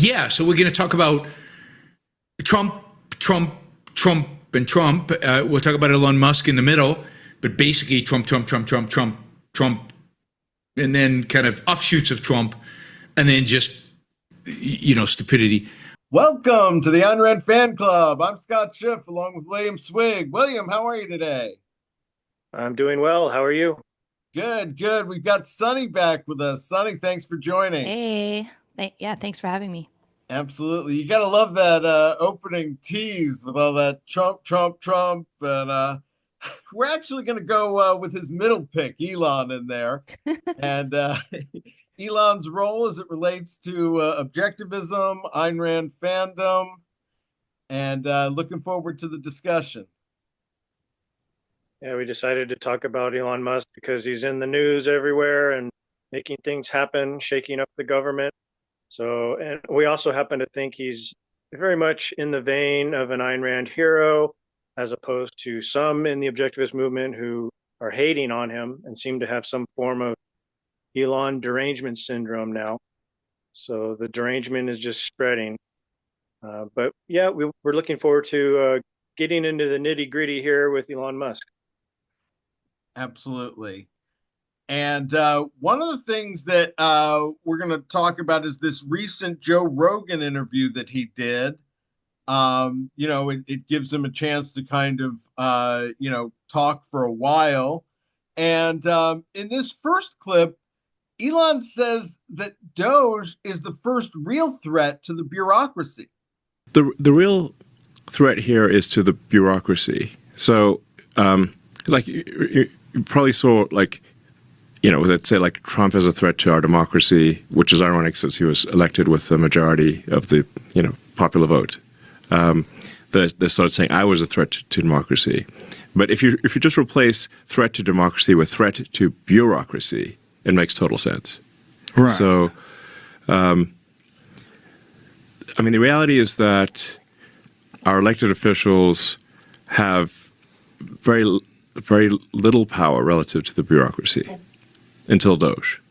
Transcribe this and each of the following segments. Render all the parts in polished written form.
Yeah, so we're going to talk about Trump, Trump, Trump, and Trump. We'll talk about Elon Musk in the middle, but basically Trump, Trump, Trump, Trump, Trump, Trump, and then kind of offshoots of Trump, and then just, stupidity. Welcome to the Ayn Rand Fan Club. I'm Scott Schiff along with William Swig. William, how are you today? I'm doing well. How are you? Good, good. We've got Sonny back with us. Sonny, thanks for joining. Hey, yeah, thanks for having me. Absolutely. You got to love that opening tease with all that Trump, Trump, Trump. And we're actually going to go with his middle pick, Elon, in there. And Elon's role as it relates to objectivism, Ayn Rand fandom, and looking forward to the discussion. Yeah, we decided to talk about Elon Musk because he's in the news everywhere and making things happen, shaking up the government. So, and we also happen to think he's very much in the vein of an Ayn Rand hero, as opposed to some in the objectivist movement who are hating on him and seem to have some form of Elon derangement syndrome now. So the derangement is just spreading. But yeah, we're looking forward to getting into the nitty gritty here with Elon Musk. Absolutely. And one of the things that we're going to talk about is this recent Joe Rogan interview that he did. It gives him a chance to kind of, talk for a while. And in this first clip, Elon says that DOGE is the first real threat to the bureaucracy. The real threat here is to the bureaucracy. So, you probably saw, let's say, like Trump as a threat to our democracy, which is ironic since he was elected with the majority of the, popular vote. They started saying I was a threat to democracy. But if you just replace threat to democracy with threat to bureaucracy, it makes total sense. Right. So, the reality is that our elected officials have very little power relative to the bureaucracy until DOGE.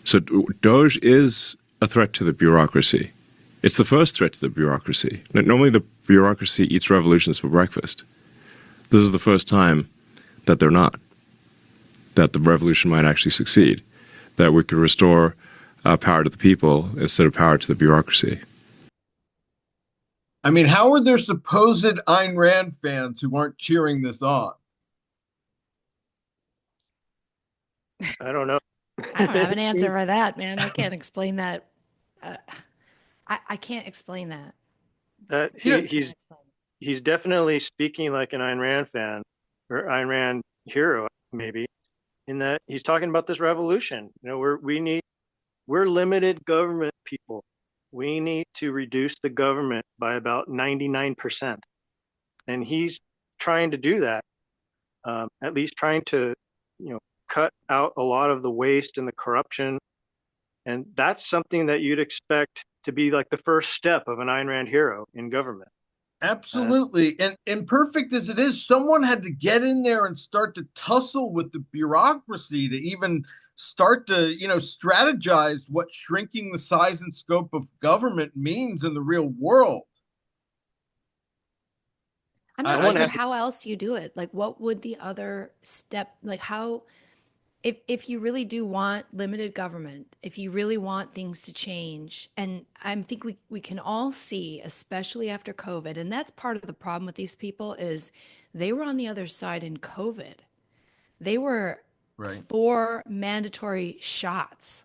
So DOGE is a threat to the bureaucracy. It's the first threat to the bureaucracy. Normally the bureaucracy eats revolutions for breakfast. This is the first time that they're not, that the revolution might actually succeed, that we could restore power to the people instead of power to the bureaucracy. How are there supposed Ayn Rand fans who aren't cheering this on? I don't know. I don't have an answer for that, man. I can't explain that. I can't explain that. He's definitely speaking like an Ayn Rand fan or Ayn Rand hero, maybe, in that he's talking about this revolution. We're limited government people. We need to reduce the government by about 99%. And he's trying to do that, at least trying to, cut out a lot of the waste and the corruption. And that's something that you'd expect to be like the first step of an Ayn Rand hero in government. Absolutely. And imperfect as it is, someone had to get in there and start to tussle with the bureaucracy to even start to, strategize what shrinking the size and scope of government means in the real world. I'm not sure how else you do it. Like, what would the other step, like how, if you really do want limited government, if you really want things to change, and I think we can all see, especially after COVID, and that's part of the problem with these people is they were on the other side in COVID. They were for mandatory shots.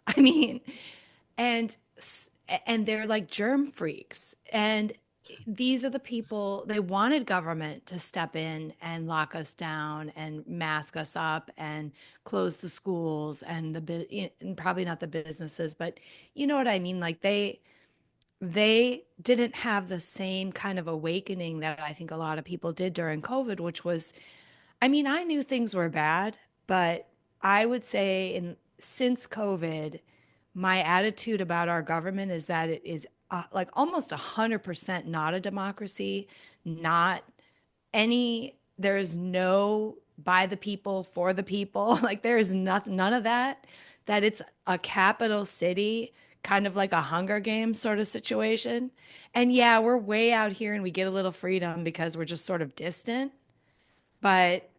And they're like germ freaks. And these are the people, they wanted government to step in and lock us down and mask us up and close the schools and and probably not the businesses, but you know what I mean? Like they didn't have the same kind of awakening that I think a lot of people did during COVID, which was, I knew things were bad, but I would say since COVID, my attitude about our government is that it is like almost 100% not a democracy, not there is no by the people, for the people. Like there is none of that, that it's a capital city kind of like a Hunger Games sort of situation. And yeah, we're way out here and we get a little freedom because we're just sort of distant, but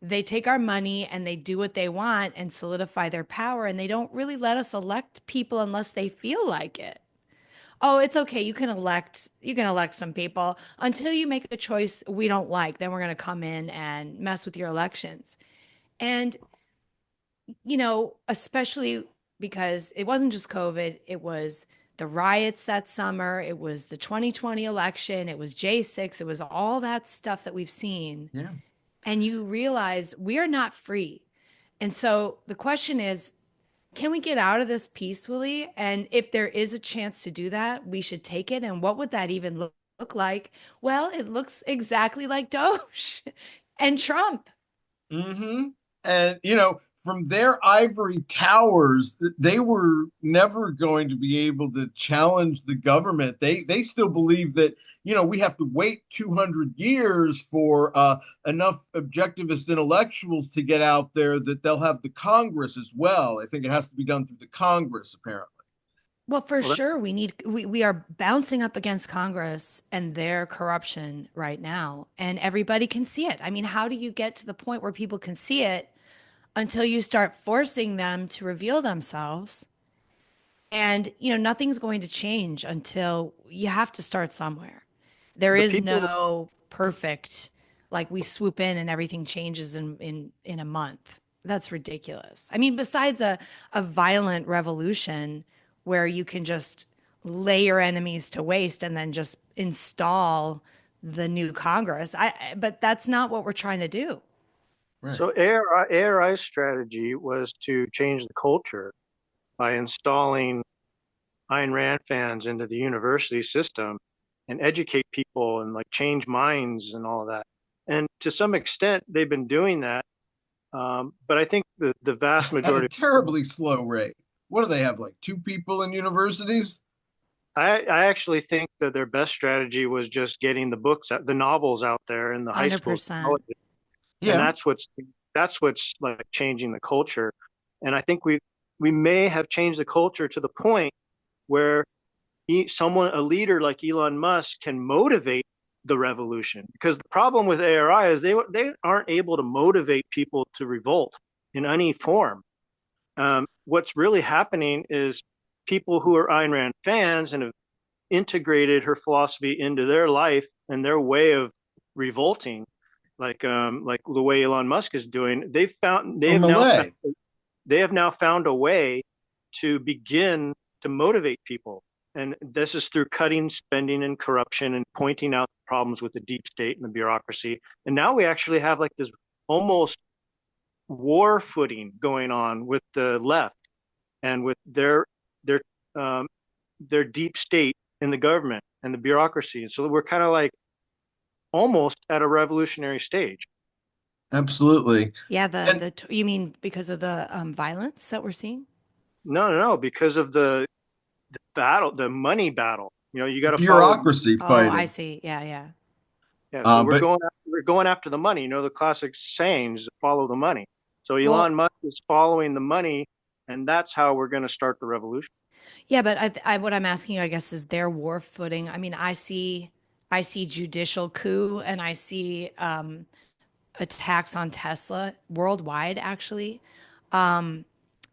they take our money and they do what they want and solidify their power, and they don't really let us elect people unless they feel like it. Oh, it's okay. You can elect some people until you make a choice we don't like, then we're going to come in and mess with your elections. And especially because it wasn't just COVID, it was the riots that summer, it was the 2020 election, it was J6, it was all that stuff that we've seen. Yeah. And you realize we are not free. And so the question is, can we get out of this peacefully? And if there is a chance to do that, we should take it. And what would that even look like? Well, it looks exactly like DOGE and Trump. Mm-hmm. And, from their ivory towers, they were never going to be able to challenge the government. They still believe that, we have to wait 200 years for enough objectivist intellectuals to get out there that they'll have the Congress as well. I think it has to be done through the Congress, apparently. Well, for sure, we are bouncing up against Congress and their corruption right now, and everybody can see it. I mean, how do you get to the point where people can see it until you start forcing them to reveal themselves? And, nothing's going to change until you have to start somewhere. There The is people, no perfect, like we swoop in and everything changes in a month. That's ridiculous. I mean, besides a violent revolution where you can just lay your enemies to waste and then just install the new Congress. But that's not what we're trying to do. Right. so ARI's strategy was to change the culture by installing Ayn Rand fans into the university system and educate people and like change minds and all of that. And to some extent, they've been doing that. But I think the vast At a majority, terribly slow rate. What do they have, like 2 people in universities? I actually think that their best strategy was just getting the books, the novels out there in the high schools, 100%. and Yeah. that's what's like changing the culture. And I think we may have changed the culture to the point where a leader like Elon Musk can motivate the revolution. Because the problem with ARI is they aren't able to motivate people to revolt in any form. What's really happening is people who are Ayn Rand fans and have integrated her philosophy into their life and their way of revolting, like the way Elon Musk is doing. They have now found a way to begin to motivate people. And this is through cutting spending and corruption and pointing out problems with the deep state and the bureaucracy. And now we actually have like this almost war footing going on with the left and with their deep state in the government and the bureaucracy. And so we're kind of like almost at a revolutionary stage. Absolutely. Yeah, And you mean because of the violence that we're seeing? No, because of the battle, the money battle. You got to follow. bureaucracy Oh, I fighting. see. Yeah, yeah. Yeah, so But we're going after the money. The classic sayings, follow the money. So Elon Well, Musk is following the money, and that's how we're going to start the revolution. yeah, but what I'm asking you, I guess, is their war footing. I mean, I see judicial coup, and I see attacks on Tesla worldwide, actually.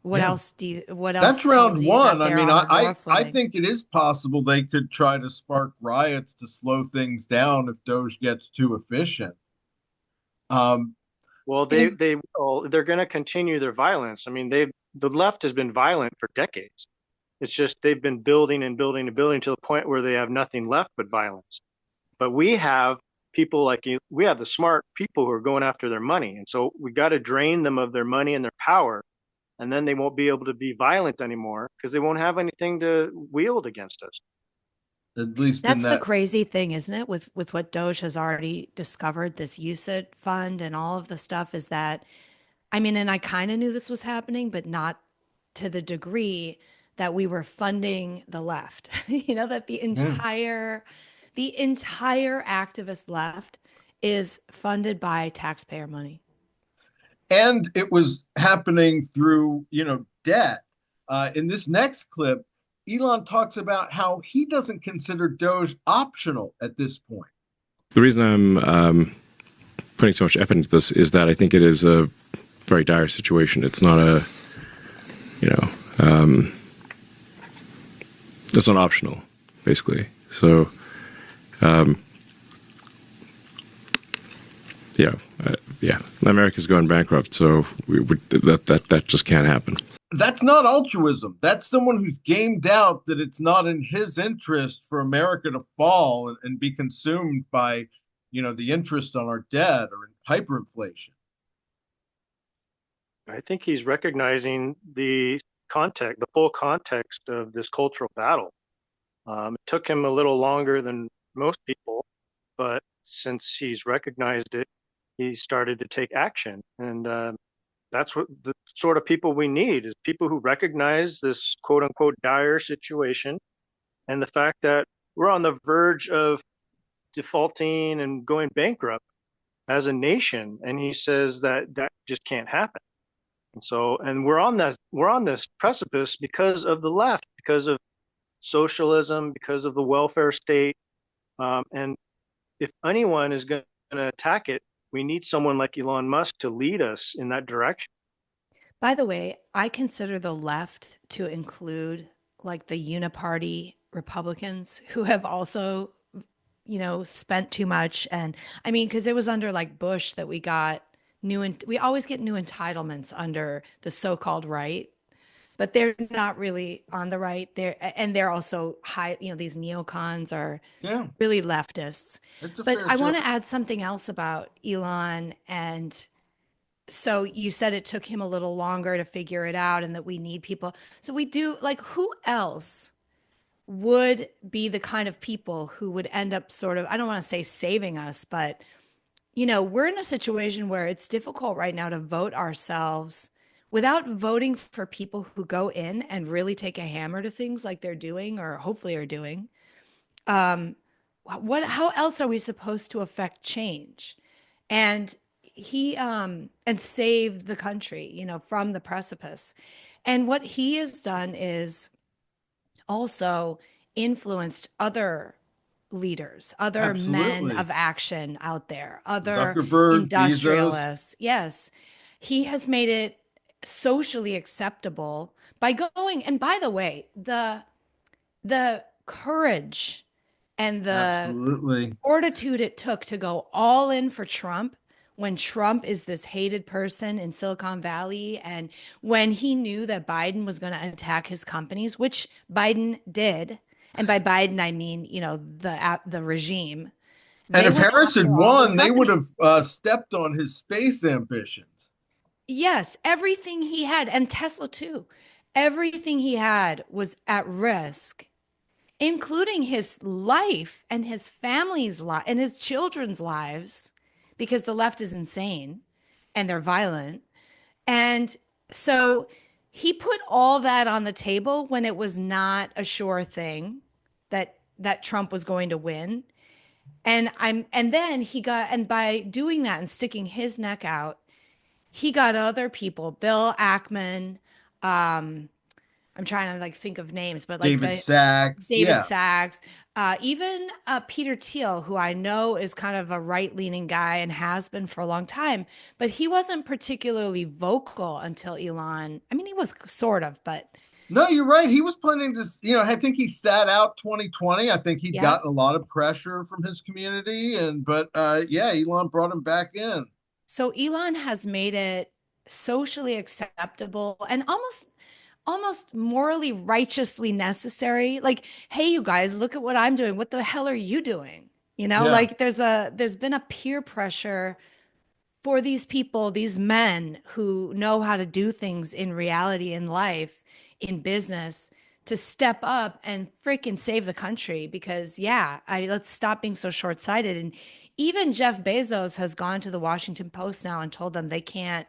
What yeah, else what else that's round tells you that one. I they're mean, on a war I footing? think it is possible they could try to spark riots to slow things down if Doge gets too efficient. Um, Well, and they're going to continue their violence. I mean, the left has been violent for decades. It's just they've been building and building and building to the point where they have nothing left but violence. But we have people like you, we have the smart people who are going after their money. And so we got to drain them of their money and their power. And then they won't be able to be violent anymore because they won't have anything to wield against us. at least in That's the that, crazy thing, isn't it? With what Doge has already discovered, this UCIT fund and all of the stuff is that, I mean, and I kind of knew this was happening, but not to the degree that we were funding the left. That the yeah. entire activist left is funded by taxpayer money. And it was happening through, debt. In this next clip, Elon talks about how he doesn't consider DOGE optional at this point. The reason I'm putting so much effort into this is that I think it is a very dire situation. It's not it's not optional, basically. So, America's going bankrupt, so that just can't happen. That's not altruism. That's someone who's gamed out that it's not in his interest for America to fall and be consumed by, the interest on our debt or in hyperinflation. I think he's recognizing the full context of this cultural battle. It took him a little longer than most people, but since he's recognized it, he started to take action. And that's what the sort of people we need, is people who recognize this quote unquote dire situation and the fact that we're on the verge of defaulting and going bankrupt as a nation. And he says that just can't happen. And we're on this precipice because of the left, because of socialism, because of the welfare state. And if anyone is going to attack it, we need someone like Elon Musk to lead us in that direction. By the way, I consider the left to include like the uniparty Republicans who have also, spent too much. And I mean, because it was under like Bush that we got we always get new entitlements under the so-called right, but they're not really on the right. They're also high, these neocons are really leftists. But I want to add something else about Elon. And so you said it took him a little longer to figure it out and that we need people. So we do, like, who else would be the kind of people who would end up sort of, I don't want to say saving us, but we're in a situation where it's difficult right now to vote ourselves without voting for people who go in and really take a hammer to things like they're doing or hopefully are doing. How else are we supposed to affect change? And and save the country, from the precipice. And what he has done is also influenced other leaders, other men of action out there, other Zuckerberg, industrialists. Bezos. Yes. He has made it socially acceptable by going, and by the way, the courage and the fortitude it took to go all in for Trump when Trump is this hated person in Silicon Valley, and when he knew that Biden was going to attack his companies, which Biden did. And by Biden, I mean, the regime. And if Harris had won, they would have stepped on his space ambitions. Yes, everything he had, and Tesla too, everything he had was at risk, including his life and his family's life and his children's lives, because the left is insane and they're violent. And so he put all that on the table when it was not a sure thing that Trump was going to win. And by doing that and sticking his neck out, he got other people, Bill Ackman, I'm trying to think of names, but David Sachs, even Peter Thiel, who I know is kind of a right-leaning guy and has been for a long time, but he wasn't particularly vocal until Elon. I mean, he was sort of, but. No, you're right. He was planning to, I think he sat out 2020. I think he'd gotten a lot of pressure from his community, but Elon brought him back in. So Elon has made it socially acceptable and almost morally righteously necessary. Like, hey, you guys, look at what I'm doing. What the hell are you doing? There's been a peer pressure for these people, these men who know how to do things in reality, in life, in business, to step up and freaking save the country. Because let's stop being so short-sighted. And even Jeff Bezos has gone to the Washington Post now and told them they can't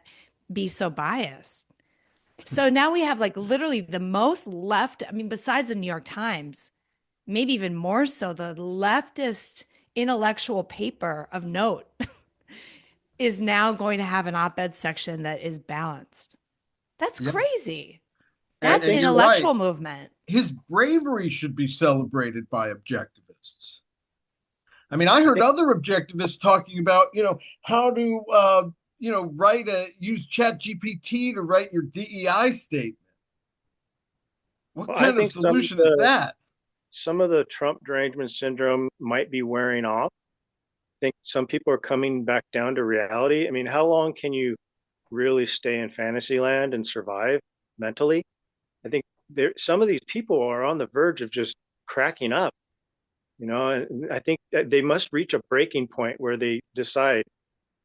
be so biased. So now we have literally the most left, I mean, besides the New York Times, maybe even more so, the leftist intellectual paper of note is now going to have an op-ed section that is balanced. That's crazy. That's And an you're intellectual right. movement. His bravery should be celebrated by objectivists. I mean, I I heard think other objectivists talking about, how to, use Chat GPT to write your DEI statement. What well, I kind of think solution is that? some of the Trump derangement syndrome might be wearing off. I think some people are coming back down to reality. I mean, how long can you really stay in fantasy land and survive mentally? I think some of these people are on the verge of just cracking up, and I think that they must reach a breaking point where they decide,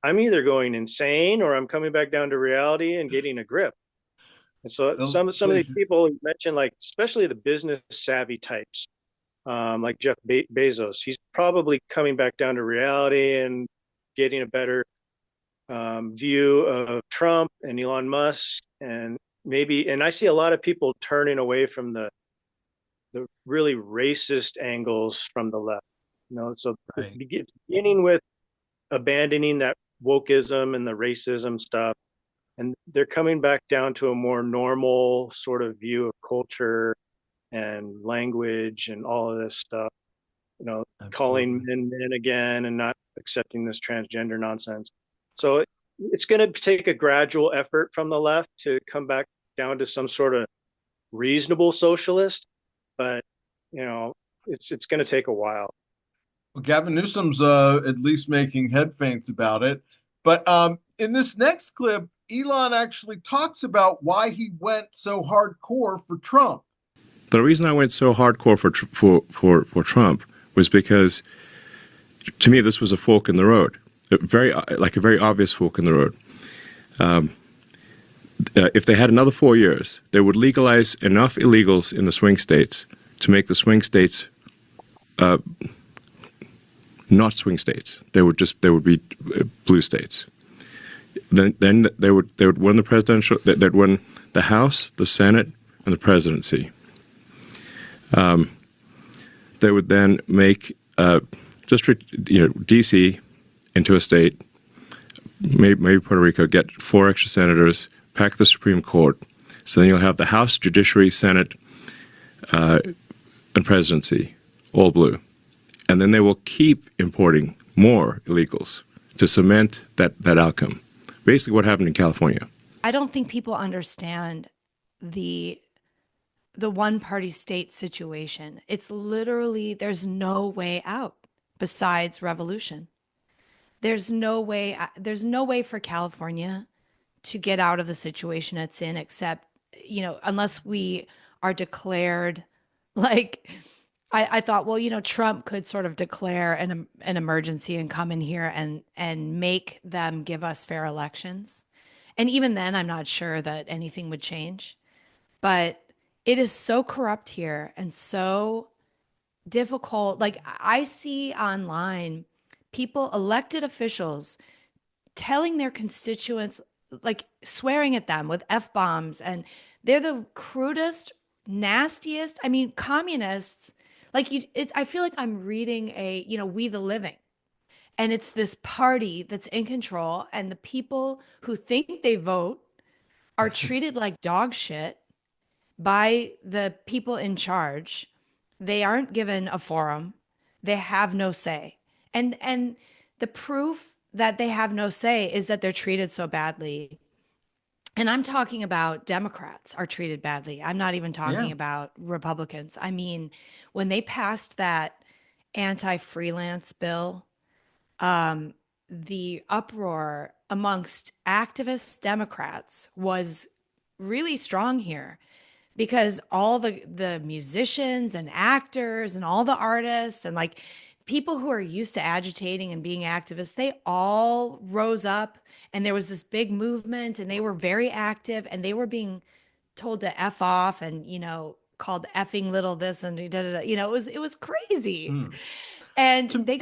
I'm either going insane or I'm coming back down to reality and getting a grip. And so They'll some of say, these people you mentioned, like especially the business savvy types, like Jeff Bezos, he's probably coming back down to reality and getting a better view of Trump and Elon Musk, and I see a lot of people turning away from the really racist angles from the left. So right. it's beginning with abandoning that wokeism and the racism stuff, and they're coming back down to a more normal sort of view of culture and language and all of this stuff. Calling Absolutely. men again and not accepting this transgender nonsense. So it's going to take a gradual effort from the left to come back down to some sort of reasonable socialist, but it's going to take a while. Well, Gavin Newsom's at least making head feints about it. But in this next clip, Elon actually talks about why he went so hardcore for Trump. The reason I went so hardcore for Trump was because, to me, this was a fork in the road, a very obvious fork in the road. If they had another 4 years, they would legalize enough illegals in the swing states to make the swing states not swing states. They would be blue states. Then they would win the presidential. They'd win the House, the Senate, and the presidency. They would then make D.C. into a state, maybe Puerto Rico, get 4 extra senators, pack the Supreme Court. So then you'll have the House, Judiciary, Senate, and presidency, all blue. And then they will keep importing more illegals to cement that outcome. Basically what happened in California. I don't think people understand the one-party state situation. It's literally, there's no way out besides revolution. There's no way for California to get out of the situation it's in, except, unless we are declared, like, I thought, well, Trump could sort of declare an emergency and come in here and make them give us fair elections. And even then, I'm not sure that anything would change. But it is so corrupt here and so difficult. Like, I see online people, elected officials, telling their constituents, like swearing at them with F-bombs, and they're the crudest, nastiest. I mean, communists, like I feel like I'm reading a, We the Living. And it's this party that's in control, and the people who think they vote are treated like dog shit by the people in charge. They aren't given a forum. They have no say. And the proof that they have no say is that they're treated so badly. And I'm talking about Democrats are treated badly. I'm not even talking about Republicans. I mean, when they passed that anti-freelance bill, the uproar amongst activist Democrats was really strong here, because all the musicians and actors and all the artists and like people who are used to agitating and being activists, they all rose up, and there was this big movement, and they were very active, and they were being told to F off and, called effing little this and da, da, da. It was crazy. And they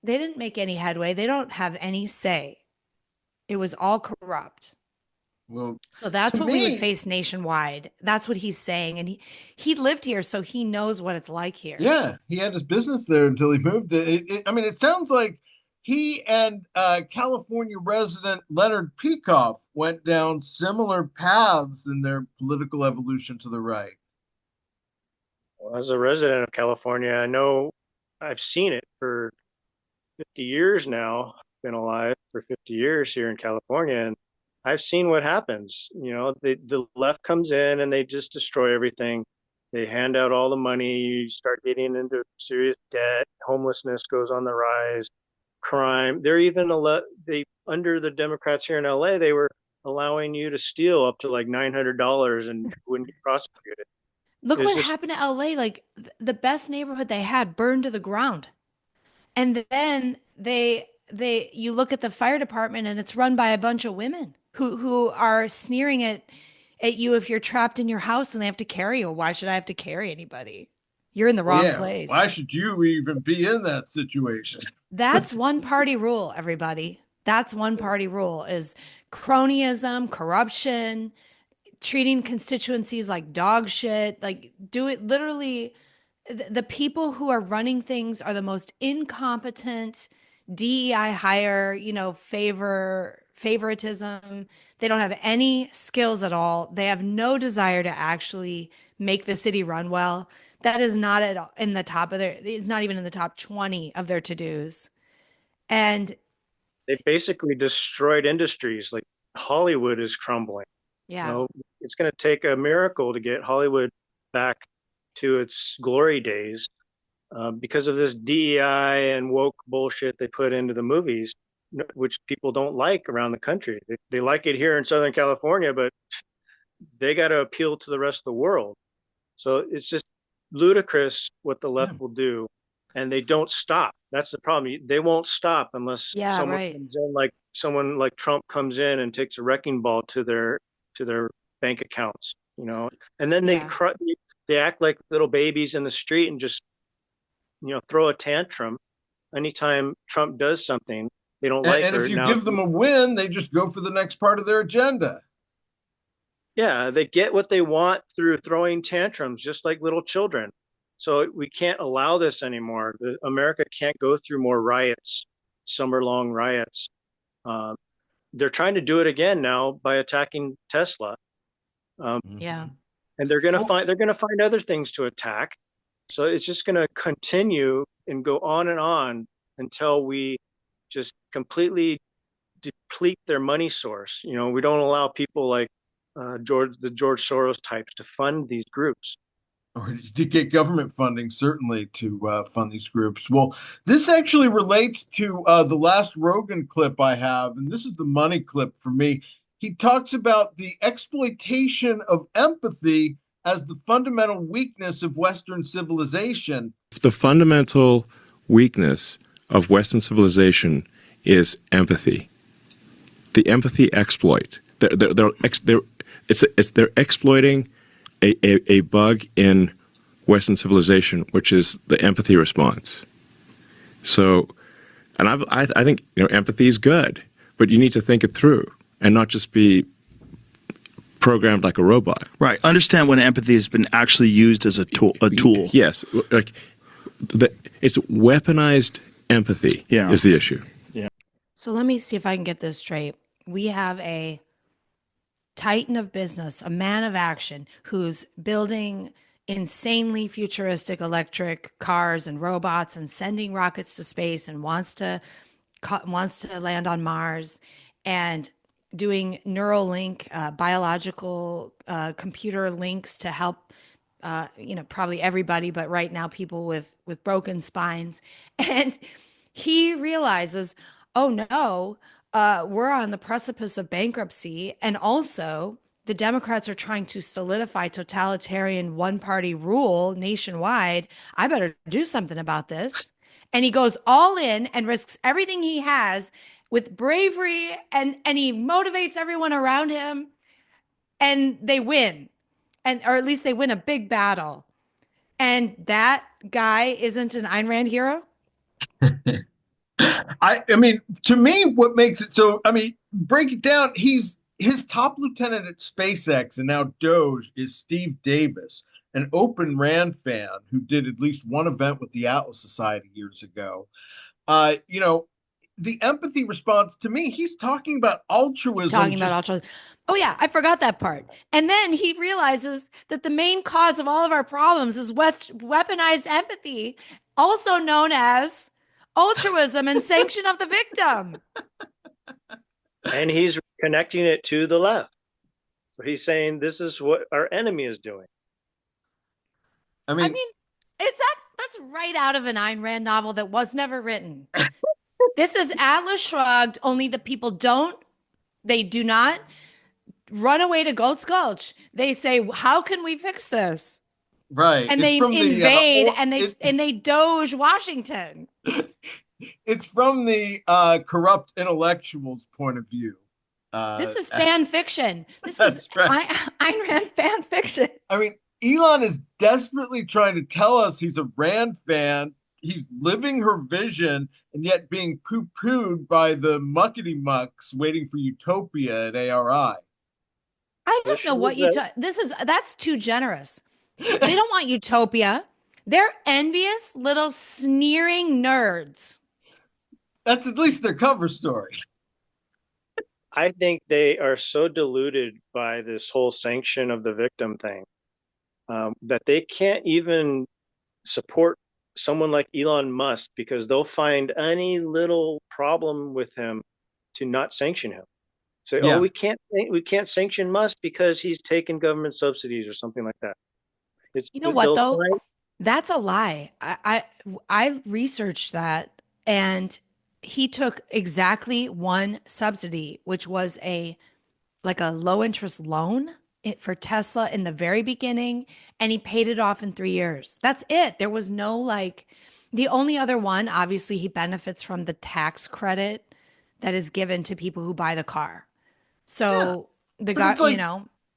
didn't make any headway. They don't have any say. It was all corrupt. Well, So that's to what we would me, face nationwide. That's what he's saying. And he lived here, so he knows what it's like here. yeah, he had his business there until he moved it. I mean, it sounds like he and California resident Leonard Peikoff went down similar paths in their political evolution to the right. Well, as a resident of California, I know I've seen it for 50 years now. I've been alive for 50 years here in California, and I've seen what happens. You know, the left comes in and they just destroy everything. They hand out all the money. You start getting into serious debt. Homelessness goes on the rise. Crime. They're even they under the Democrats here in LA, they were allowing you to steal up to like $900 and you wouldn't get prosecuted. Look It's what just happened to LA. Like the best neighborhood they had burned to the ground. And then you look at the fire department and it's run by a bunch of women who are sneering at you if you're trapped in your house and they have to carry you. Why should I have to carry anybody? You're in the Well, wrong yeah, place. why should you even be in that situation? That's one party rule, everybody. That's one party rule is cronyism, corruption, treating constituencies like dog shit. Like do it literally. The people who are running things are the most incompetent, DEI hire, favoritism. They don't have any skills at all. They have no desire to actually make the city run well. That is not at all in the top of it's not even in the top 20 of their to-dos. And they basically destroyed industries. Like Hollywood is crumbling. yeah. You know, it's going to take a miracle to get Hollywood back to its glory days because of this DEI and woke bullshit they put into the movies, which people don't like around the country. They like it here in Southern California, but they got to appeal to the rest of the world. So it's just ludicrous what the left will do, and they don't stop. That's the problem. They won't stop unless someone like Trump comes in and takes a wrecking ball to their bank accounts, and then they act like little babies in the street and just, throw a tantrum anytime Trump does something they don't like. And if you give them a win, they just go for the next part of their agenda. Yeah, they get what they want through throwing tantrums, just like little children. So we can't allow this anymore. America can't go through more riots, summer-long riots. They're trying to do it again now by attacking Tesla. And they're gonna find other things to attack. So it's just gonna continue and go on and on until we just completely deplete their money source. We don't allow people like George Soros types to fund these groups. Or to get government funding, certainly, to fund these groups. Well, this actually relates to the last Rogan clip I have, and this is the money clip for me. He talks about the exploitation of empathy as the fundamental weakness of Western civilization. The fundamental weakness of Western civilization is empathy. The empathy exploit. They're exploiting a bug in Western civilization, which is the empathy response. So, and I think empathy is good, but you need to think it through and not just be programmed like a robot. Right. Understand when empathy has been actually used as a tool. Yes, like it's weaponized empathy is the issue. Yeah. So let me see if I can get this straight. We have a titan of business, a man of action who's building insanely futuristic electric cars and robots and sending rockets to space and wants to land on Mars and doing neural link, biological computer links to help, probably everybody, but right now people with broken spines. And he realizes, oh no, we're on the precipice of bankruptcy. And also the Democrats are trying to solidify totalitarian one-party rule nationwide. I better do something about this. And he goes all in and risks everything he has with bravery, and he motivates everyone around him, and they win, or at least they win a big battle. And that guy isn't an Ayn Rand hero? I mean, to me, what makes it so, break it down. His top lieutenant at SpaceX and now DOGE is Steve Davis, an open Rand fan who did at least one event with the Atlas Society years ago. the empathy response, to me, he's talking about altruism. He's talking about altruism. Oh yeah, I forgot that part. And then he realizes that the main cause of all of our problems is weaponized empathy, also known as altruism and sanction of the victim. And he's connecting it to the left. So he's saying this is what our enemy is doing. I mean, That's right out of an Ayn Rand novel that was never written. This is Atlas Shrugged, only the people do not run away to Goat's Gulch. They say, how can we fix this? right. And It's they from invade the, and they doge Washington. it's from the corrupt intellectual's point of view. This is fan fiction. This That's is right. Ayn Rand fan fiction. I mean, Elon is desperately trying to tell us he's a Rand fan. He's living her vision and yet being poo-pooed by the muckety mucks waiting for utopia at ARI. I don't know what that's too generous. They don't want utopia. They're envious little sneering nerds. That's at least their cover story. I think they are so deluded by this whole sanction of the victim thing that they can't even support someone like Elon Musk because they'll find any little problem with him to not sanction him. Say, Yeah. oh, we can't sanction Musk because he's taken government subsidies or something like that. You know what though? That's a lie. I researched that, and he took exactly one subsidy, which was a low interest loan for Tesla in the very beginning, and he paid it off in 3 years. That's it. There was no the only other one, obviously he benefits from the tax credit that is given to people who buy the car. So the guy,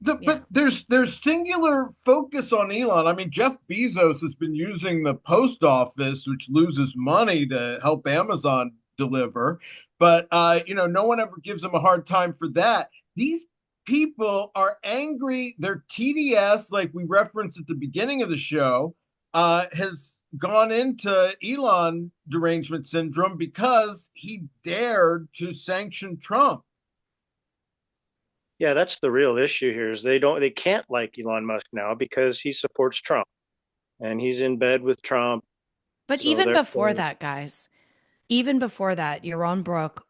But there's singular focus on Elon. I mean, Jeff Bezos has been using the post office, which loses money, to help Amazon deliver. But no one ever gives him a hard time for that. These people are angry. Their TDS, like we referenced at the beginning of the show, has gone into Elon derangement syndrome because he dared to sanction Trump. Yeah, that's the real issue here is they can't like Elon Musk now because he supports Trump and he's in bed with Trump. But So even before that, guys, even before that, Yaron Brook,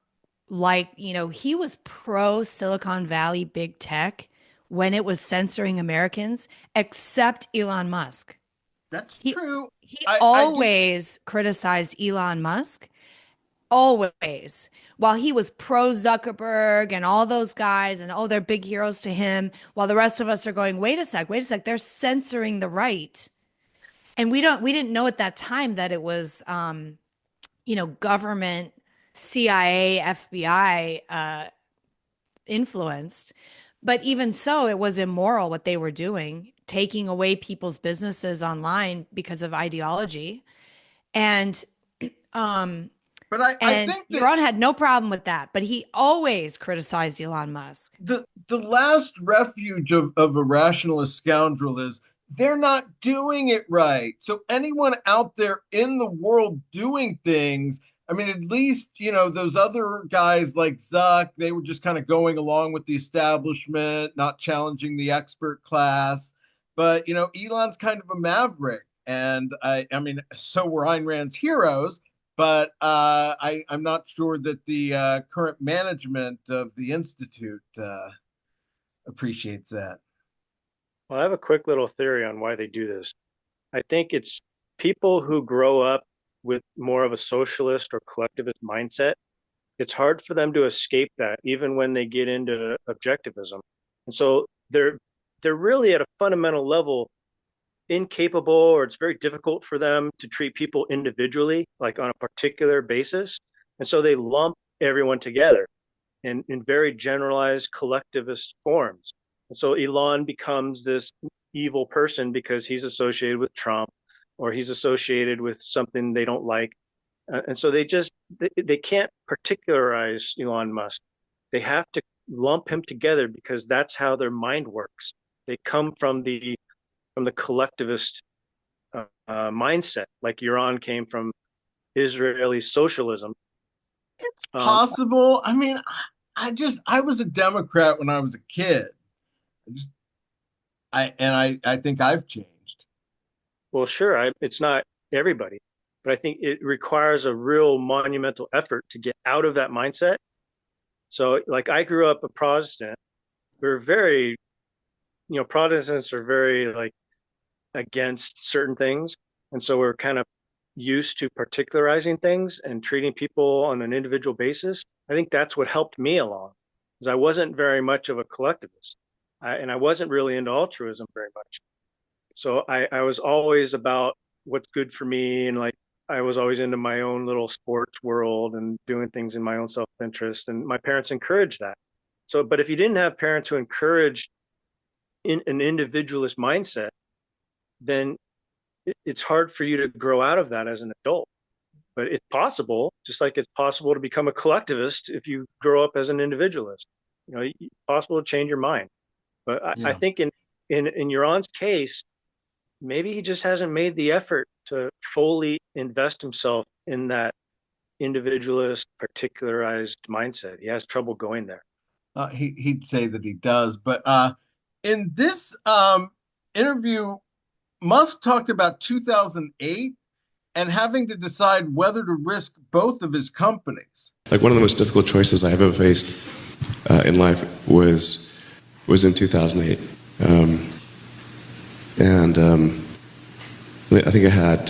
he was pro Silicon Valley big tech when it was censoring Americans, except Elon Musk. That's true. He always criticized Elon Musk. Always. While he was pro Zuckerberg and all those guys and they're big heroes to him, while the rest of us are going, wait a sec, they're censoring the right. And we didn't know at that time that it was government, CIA, FBI influenced. But even so, it was immoral what they were doing, taking away people's businesses online because of ideology. And but I think that Yaron had no problem with that, but he always criticized Elon Musk. The last refuge of a rationalist scoundrel is they're not doing it right. So anyone out there in the world doing things, I mean, at least, those other guys like Zuck, they were just kind of going along with the establishment, not challenging the expert class. But, Elon's kind of a maverick. And I mean, so were Ayn Rand's heroes. But I'm not sure that the current management of the Institute appreciates that. Well, I have a quick little theory on why they do this. I think it's people who grow up with more of a socialist or collectivist mindset. It's hard for them to escape that, even when they get into objectivism. And so they're really at a fundamental level incapable, or it's very difficult for them to treat people individually, like on a particular basis. And so they lump everyone together in very generalized collectivist forms. And so Elon becomes this evil person because he's associated with Trump or he's associated with something they don't like. And so they can't particularize Elon Musk. They have to lump him together because that's how their mind works. They come from the collectivist mindset, like Yaron came from Israeli socialism. It's Um, possible. I mean, I was a Democrat when I was a kid. I just, I think I've changed. well, sure, it's not everybody, but I think it requires a real monumental effort to get out of that mindset. So, like, I grew up a Protestant. We're very, Protestants are very like against certain things, and so we're kind of used to particularizing things and treating people on an individual basis. I think that's what helped me along, because I wasn't very much of a collectivist, and I wasn't really into altruism very much. So I was always about what's good for me, and like I was always into my own little sports world and doing things in my own self-interest, and my parents encouraged that. So, but if you didn't have parents who encouraged an individualist mindset, then it's hard for you to grow out of that as an adult. But it's possible, just like it's possible to become a collectivist if you grow up as an individualist. It's possible to change your mind. But I Yeah. think in Yaron's case, maybe he just hasn't made the effort to fully invest himself in that individualist, particularized mindset. He has trouble going there. He'd say that he does, but in this interview, Musk talked about 2008 and having to decide whether to risk both of his companies. Like one of the most difficult choices I've ever faced in life was in 2008, and I think I had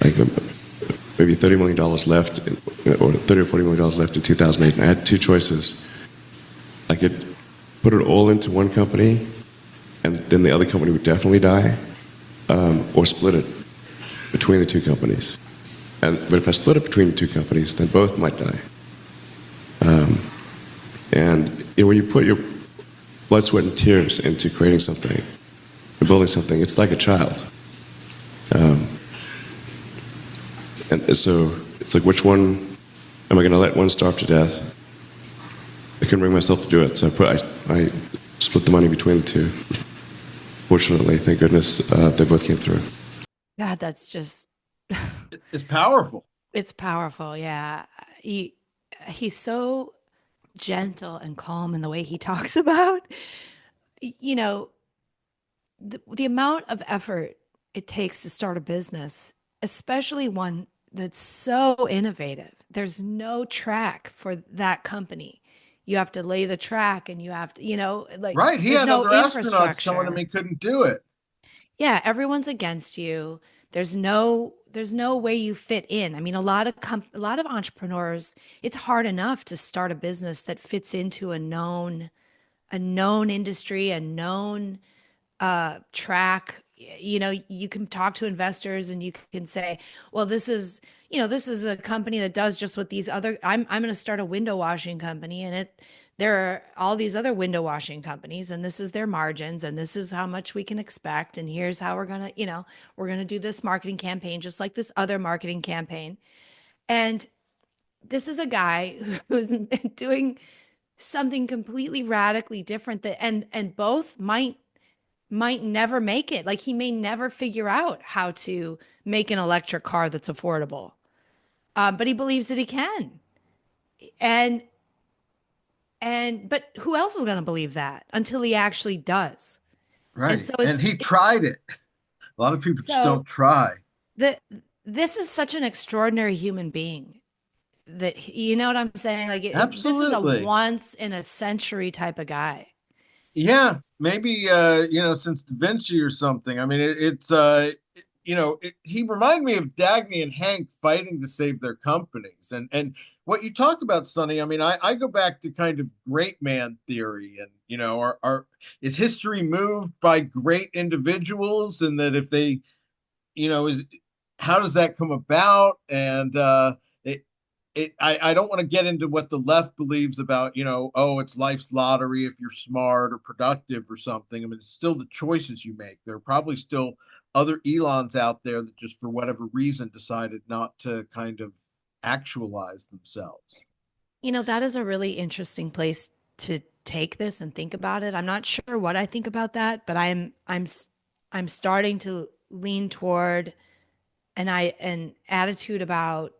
like maybe $30 million left, or $30 or $40 million left in 2008, and I had two choices. I could put it all into one company, and then the other company would definitely die, or split it between the two companies. But if I split it between the two companies, then both might die. And when you put your blood, sweat, and tears into creating something, and building something, it's like a child. And so it's like, which one am I going to let one starve to death? I couldn't bring myself to do it, so I split the money between the two. Fortunately, thank goodness, they both came through. God, that's just It's powerful. it's powerful. Yeah. He's so gentle and calm in the way he talks about, you know, the amount of effort it takes to start a business, especially one that's so innovative. There's no track for that company. You have to lay the track and you have to, like Right. He there's had no other astronauts telling him infrastructure. he couldn't do it. Yeah, everyone's against you. There's no way you fit in. I mean, a lot of entrepreneurs, it's hard enough to start a business that fits into a known industry, a known track. You can talk to investors and you can say, well, this is a company that does just what these other, I'm going to start a window washing company, and there are all these other window washing companies, and this is their margins, and this is how much we can expect, and here's how we're going to do this marketing campaign just like this other marketing campaign. And this is a guy who's doing something completely radically different, and both might never make it. Like, he may never figure out how to make an electric car that's affordable. But he believes that he can. And but who else is going to believe that until he actually does? And Right. so And it's he tried it. A lot of people just so don't try. the this is such an extraordinary human being, that you know what I'm saying? Like, this is a Absolutely. once in a century type of guy. Yeah. Maybe, since Da Vinci or something. I mean, he reminded me of Dagny and Hank fighting to save their companies. And what you talk about, Sonny, I mean, I go back to kind of great man theory, and, is history moved by great individuals? And that if they, is, how does that come about? And I don't want to get into what the left believes about, oh, it's life's lottery if you're smart or productive or something. I mean, it's still the choices you make. There are probably still other Elons out there that just for whatever reason decided not to kind of actualize themselves. That is a really interesting place to take this and think about it. I'm not sure what I think about that, but I'm starting to lean toward an attitude about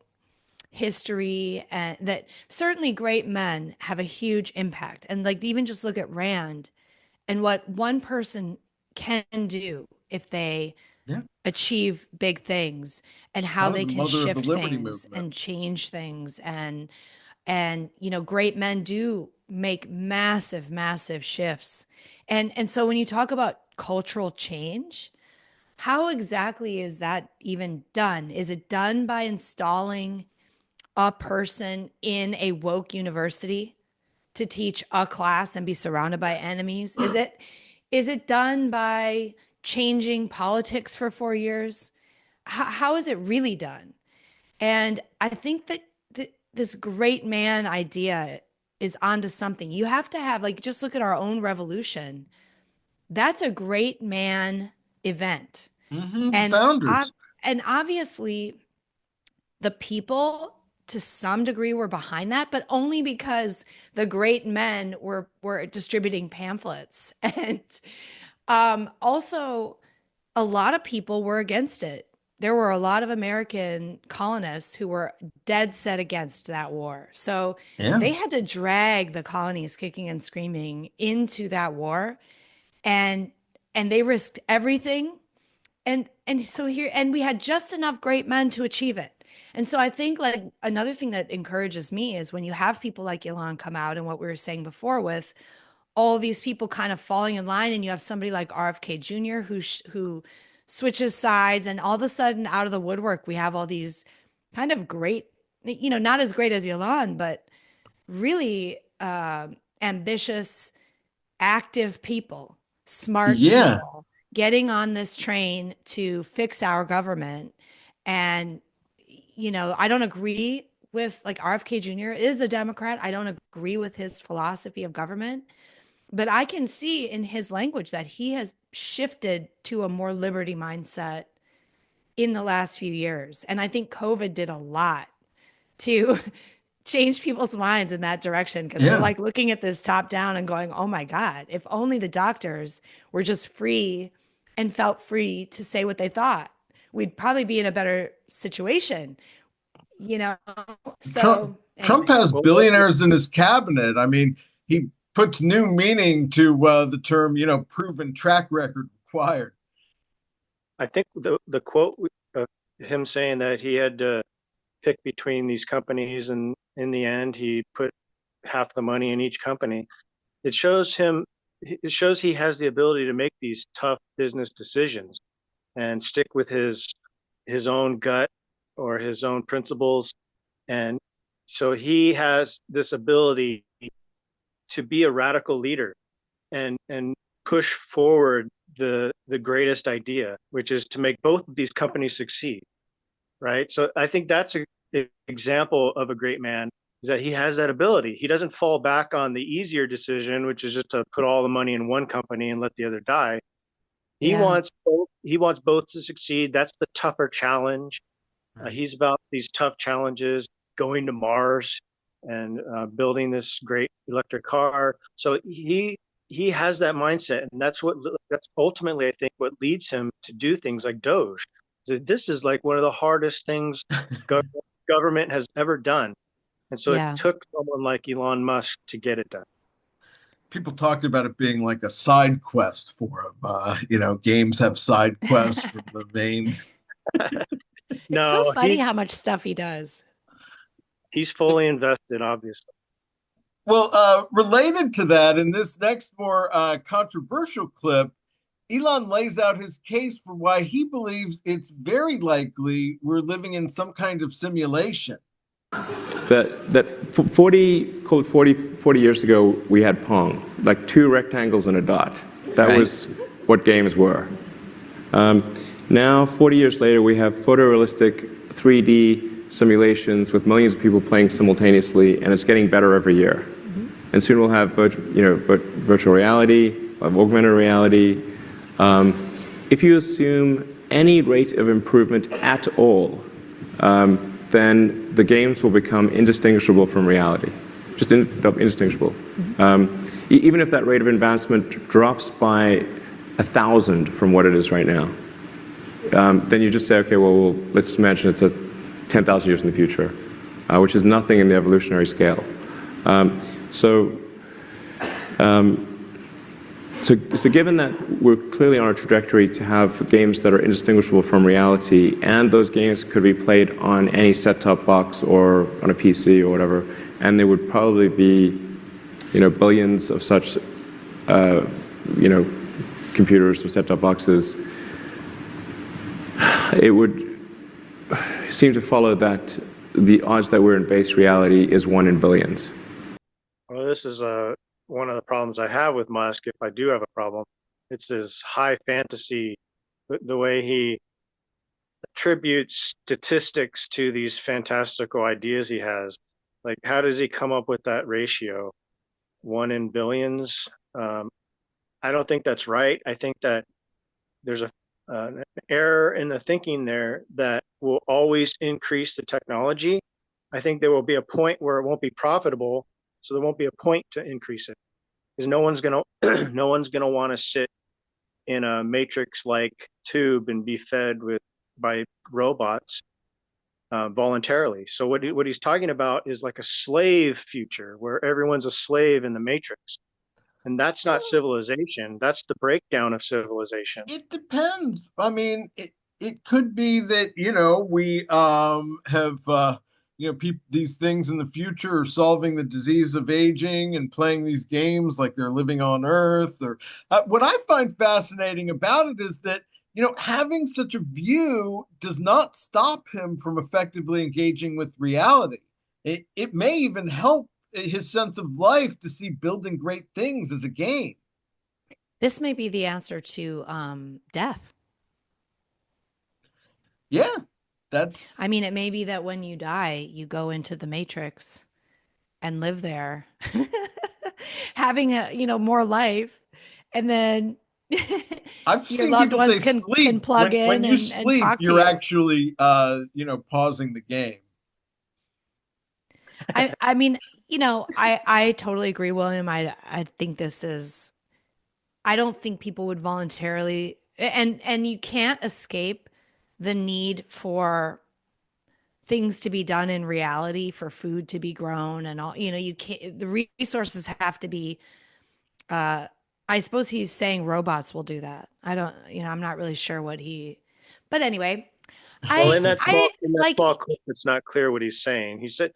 history, and that certainly great men have a huge impact. And like even just look at Rand and what one person can do if they Yeah. achieve big things, and how Kind of they the can mother of the shift liberty things movement. and change things. And you know, great men do make massive shifts. And so when you talk about cultural change, how exactly is that even done? Is it done by installing a person in a woke university to teach a class and be surrounded by enemies? Is it done by changing politics for 4 years? How is it really done? And I think that this great man idea is onto something. You have to have, like, just look at our own revolution. That's a great man event. The And founders. and obviously the people to some degree were behind that, but only because the great men were distributing pamphlets. And also a lot of people were against it. There were a lot of American colonists who were dead set against that war. So Yeah. they had to drag the colonies kicking and screaming into that war, and they risked everything. And so here, and we had just enough great men to achieve it. And so I think like another thing that encourages me is when you have people like Elon come out, and what we were saying before with all these people kind of falling in line, and you have somebody like RFK Jr. who switches sides, and all of a sudden out of the woodwork we have all these kind of great, you know, not as great as Elon, but really ambitious, active people, smart Yeah. people getting on this train to fix our government. And you know, I don't agree with, like, RFK Jr. is a Democrat. I don't agree with his philosophy of government, but I can see in his language that he has shifted to a more liberty mindset in the last few years. And I think COVID did a lot to change people's minds in that direction, because Yeah. we're like looking at this top down and going, oh my God, if only the doctors were just free and felt free to say what they thought, we'd probably be in a better situation, you know? So Trump anyway. has billionaires in his cabinet. I mean, he puts new meaning to the term, proven track record required. I think the quote of him saying that he had to pick between these companies, and in the end he put half the money in each company. It shows he has the ability to make these tough business decisions and stick with his own gut or his own principles. And so he has this ability to be a radical leader and push forward the greatest idea, which is to make both of these companies succeed. Right. So I think that's an example of a great man, is that he has that ability. He doesn't fall back on the easier decision, which is just to put all the money in one company and let the other die. He wants both to succeed. That's the tougher challenge. He's about these tough challenges, going to Mars and building this great electric car. So he has that mindset, and that's ultimately, I think, what leads him to do things like DOGE. So this is like one of the hardest things government has ever done, and so it took someone like Elon Musk to get it done. People talked about it being like a side quest for him. Games have side quests for the main. It's so funny how much stuff he does. He's fully invested, obviously. Well, related to that, in this next more controversial clip, Elon lays out his case for why he believes it's very likely we're living in some kind of simulation. That 40 years ago, we had Pong, like two rectangles and a dot. That was what games were. Now, 40 years later, we have photorealistic 3D simulations with millions of people playing simultaneously, and it's getting better every year. And soon we'll have virtual reality, augmented reality. If you assume any rate of improvement at all, then the games will become indistinguishable from reality, just indistinguishable. Even if that rate of advancement drops by 1,000 from what it is right now, then you just say, okay, well, let's imagine it's 10,000 years in the future. which is nothing in the evolutionary scale. So given that we're clearly on a trajectory to have games that are indistinguishable from reality, and those games could be played on any set-top box or on a PC or whatever, and there would probably be, billions of such, computers or set-top boxes, it would seem to follow that the odds that we're in base reality is 1 in billions. Well, this is one of the problems I have with Musk, if I do have a problem. It's his high fantasy, the way he attributes statistics to these fantastical ideas he has. Like, how does he come up with that ratio? 1 in billions? I don't think that's right. I think that there's an error in the thinking there that will always increase the technology. I think there will be a point where it won't be profitable, so there won't be a point to increase it, because no one's gonna want to sit in a matrix-like tube and be fed by robots voluntarily. So what he's talking about is like a slave future where everyone's a slave in the matrix. And that's not civilization. That's the breakdown of civilization. It depends. I mean, it could be that, we have these things in the future are solving the disease of aging and playing these games like they're living on Earth. Or what I find fascinating about it is that, having such a view does not stop him from effectively engaging with reality. It may even help his sense of life to see building great things as a game. This may be the answer to death. Yeah, I mean, it may be that when you die, you go into the matrix and live there, having more life, and then I've your seen loved people ones say can sleep. plug in when you and sleep, talk to you're you. actually pausing the game. I mean, I totally agree, William. I think I don't think people would voluntarily, and you can't escape the need for things to be done in reality, for food to be grown and all, you can't, the resources have to be, I suppose he's saying robots will do that. I don't, I'm not really sure but anyway, Well, in that like, small clip, it's not clear what he's saying. He said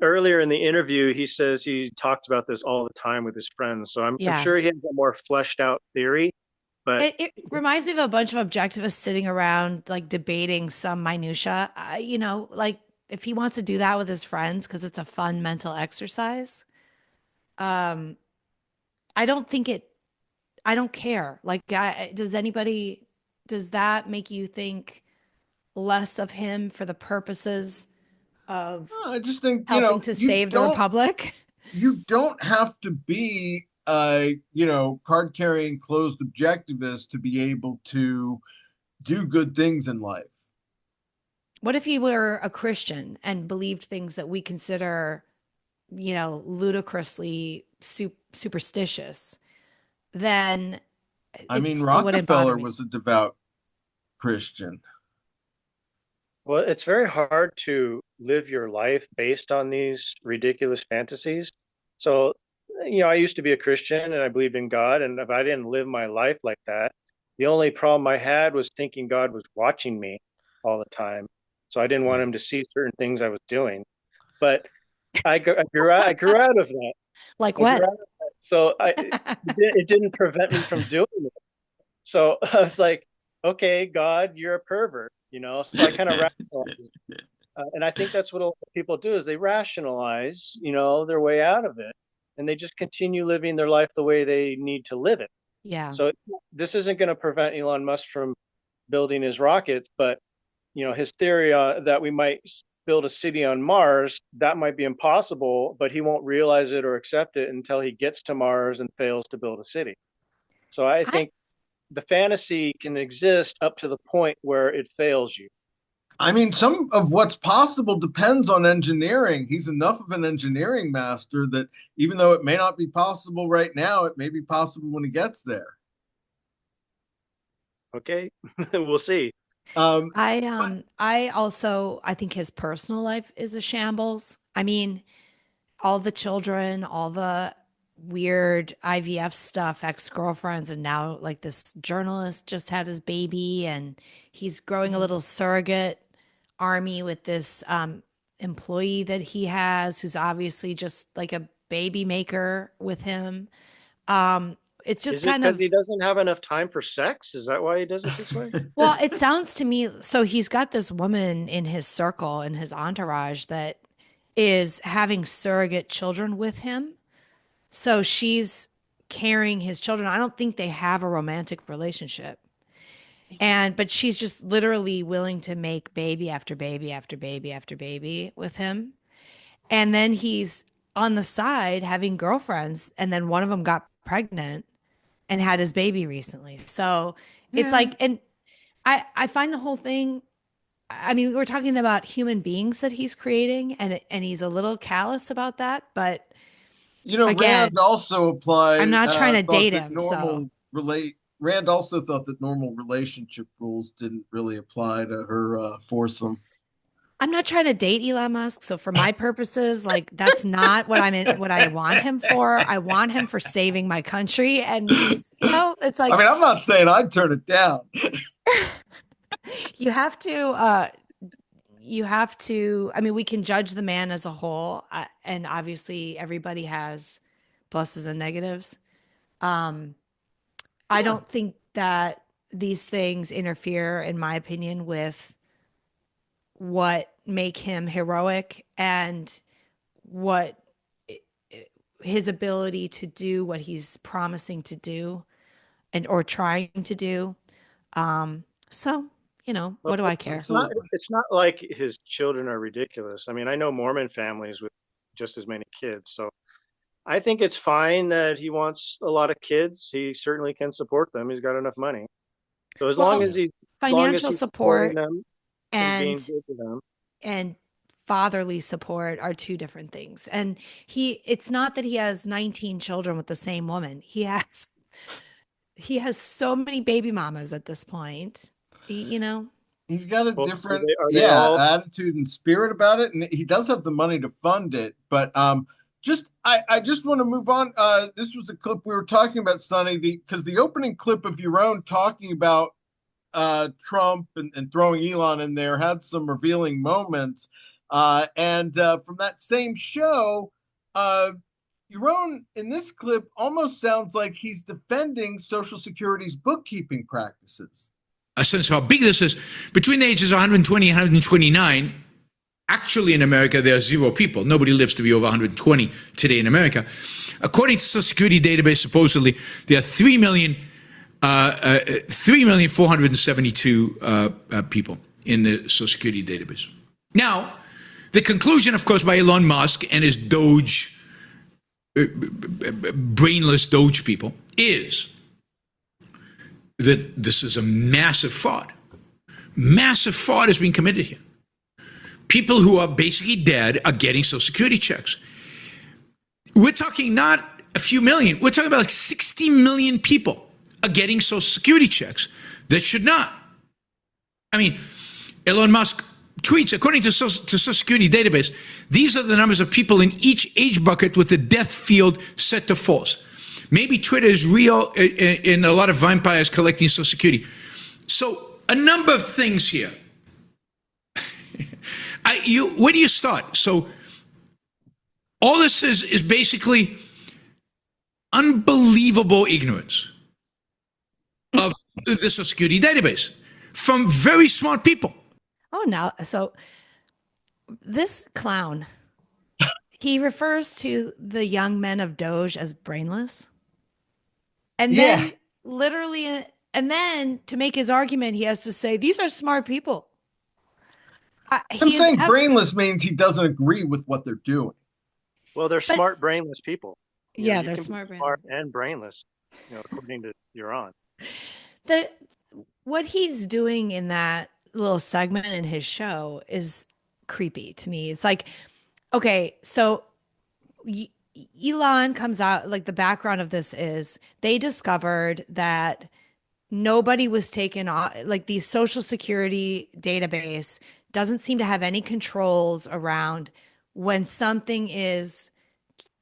earlier in the interview, he says he talks about this all the time with his friends. So I'm sure he has a more fleshed out theory. But it reminds me of a bunch of objectivists sitting around like debating some minutia. Like if he wants to do that with his friends because it's a fun mental exercise, I don't care. Like, does that make you think less of him for the purposes of I just think helping to save the republic? You don't have to be card carrying closed objectivist to be able to do good things in life. What if he were a Christian and believed things that we consider ludicrously superstitious? Then I mean, Rockefeller was a devout Christian. Well, it's very hard to live your life based on these ridiculous fantasies. So, I used to be a Christian and I believed in God. And if I didn't live my life like that, the only problem I had was thinking God was watching me all the time. So I didn't want him to see certain things I was doing. But I grew out of that. Like what? So it didn't prevent me from doing it. So I was like, okay, God, you're a pervert, So I kind of rationalized. And I think that's what a lot of people do is they rationalize, their way out of it. And they just continue living their life the way they need to live it. Yeah. So this isn't going to prevent Elon Musk from building his rockets, but, his theory that we might build a city on Mars, that might be impossible, but he won't realize it or accept it until he gets to Mars and fails to build a city. So I think the fantasy can exist up to the point where it fails you. I mean, some of what's possible depends on engineering. He's enough of an engineering master that even though it may not be possible right now, it may be possible when he gets there. Okay, we'll see. I also I think his personal life is a shambles. I mean, all the children, all the weird IVF stuff, ex-girlfriends, and now like this journalist just had his baby and he's growing a little surrogate army with this employee that he has who's obviously just like a baby maker with him. It's just Is it kind because of he doesn't have enough time for sex? Is that why he does it this way? well, it sounds to me so he's got this woman in his circle, in his entourage that is having surrogate children with him. So she's carrying his children. I don't think they have a romantic relationship. But she's just literally willing to make baby after baby after baby after baby with him. And then he's on the side having girlfriends, and then one of them got pregnant and had his baby recently. So it's like, and I find the whole thing, I mean, we're talking about human beings that he's creating, and he's a little callous about that, but again, Rand also applied. I'm not trying to thought date that him, so Rand also thought that normal relationship rules didn't really apply to her foursome. I'm not trying to date Elon Musk. So for my purposes, like that's not what what I want him for. I want him for saving my country. And he's, it's like I mean, I'm not saying I'd turn it down. you have to, I mean, we can judge the man as a whole. And obviously everybody has pluses and negatives. I don't think that these things interfere, in my opinion, with what make him heroic and what his ability to do what he's promising to do and or trying to do. So, what do I care? It's not like his children are ridiculous. I mean, I know Mormon families with just as many kids. So I think it's fine that he wants a lot of kids. He certainly can support them. He's got enough money. So as long as financial support them being good to them. And fatherly support are two different things. And it's not that he has 19 children with the same woman. He has so many baby mamas at this point. He's got a different all... attitude and spirit about it, and he does have the money to fund it. But I just want to move on. This was a clip we were talking about, Sonny, because the opening clip of Yaron talking about Trump and throwing Elon in there had some revealing moments. And from that same show, Yaron in this clip almost sounds like he's defending Social Security's bookkeeping practices. A sense of how big this is. Between the ages of 120 and 129, actually in America, there are 0 people. Nobody lives to be over 120 today in America. According to Social Security database, supposedly, there are 3,472,000 people in the Social Security database. Now, the conclusion, of course, by Elon Musk and his DOGE, brainless DOGE people, is that this is a massive fraud. Massive fraud is being committed here. People who are basically dead are getting Social Security checks. We're talking not a few million, we're talking about like 60 million people are getting Social Security checks that should not. I mean, Elon Musk tweets, according to Social Security database, these are the numbers of people in each age bucket with the death field set to false. Maybe Twitter is real in a lot of vampires collecting Social Security. So a number of things here. Where do you start? So all this is basically unbelievable ignorance of the Social Security database from very smart people. So this clown, he refers to the young men of DOGE as brainless. And then literally, and then to make his argument, he has to say, these are smart people. I'm saying brainless means he doesn't agree with what they're doing. Well, they're smart, brainless people. They're smart and brainless, according to Yaron. What he's doing in that little segment in his show is creepy to me. It's like, okay, so Elon comes out, like the background of this is they discovered that nobody was taken off. Like the Social Security database doesn't seem to have any controls around when something is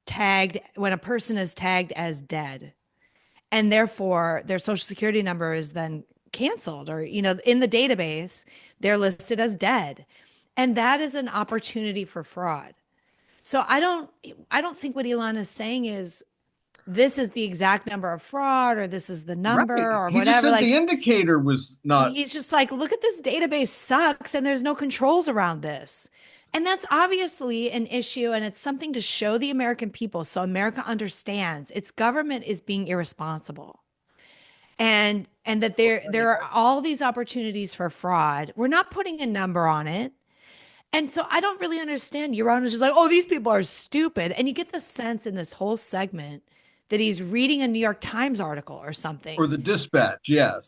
tagged, when a person is tagged as dead, and therefore their Social Security number is then canceled, or, you know, in the database, they're listed as dead. And that is an opportunity for fraud. So I don't think what Elon is saying is this is the exact number of fraud, or this is the number, Right. or He just whatever. said Like, the indicator was not. he's just like, look at this database sucks and there's no controls around this. And that's obviously an issue, and it's something to show the American people so America understands its government is being irresponsible. And that there are all these opportunities for fraud. We're not putting a number on it. And so I don't really understand. Yaron is just like, oh, these people are stupid. And you get the sense in this whole segment that he's reading a New York Times article or something. Or the dispatch, yeah.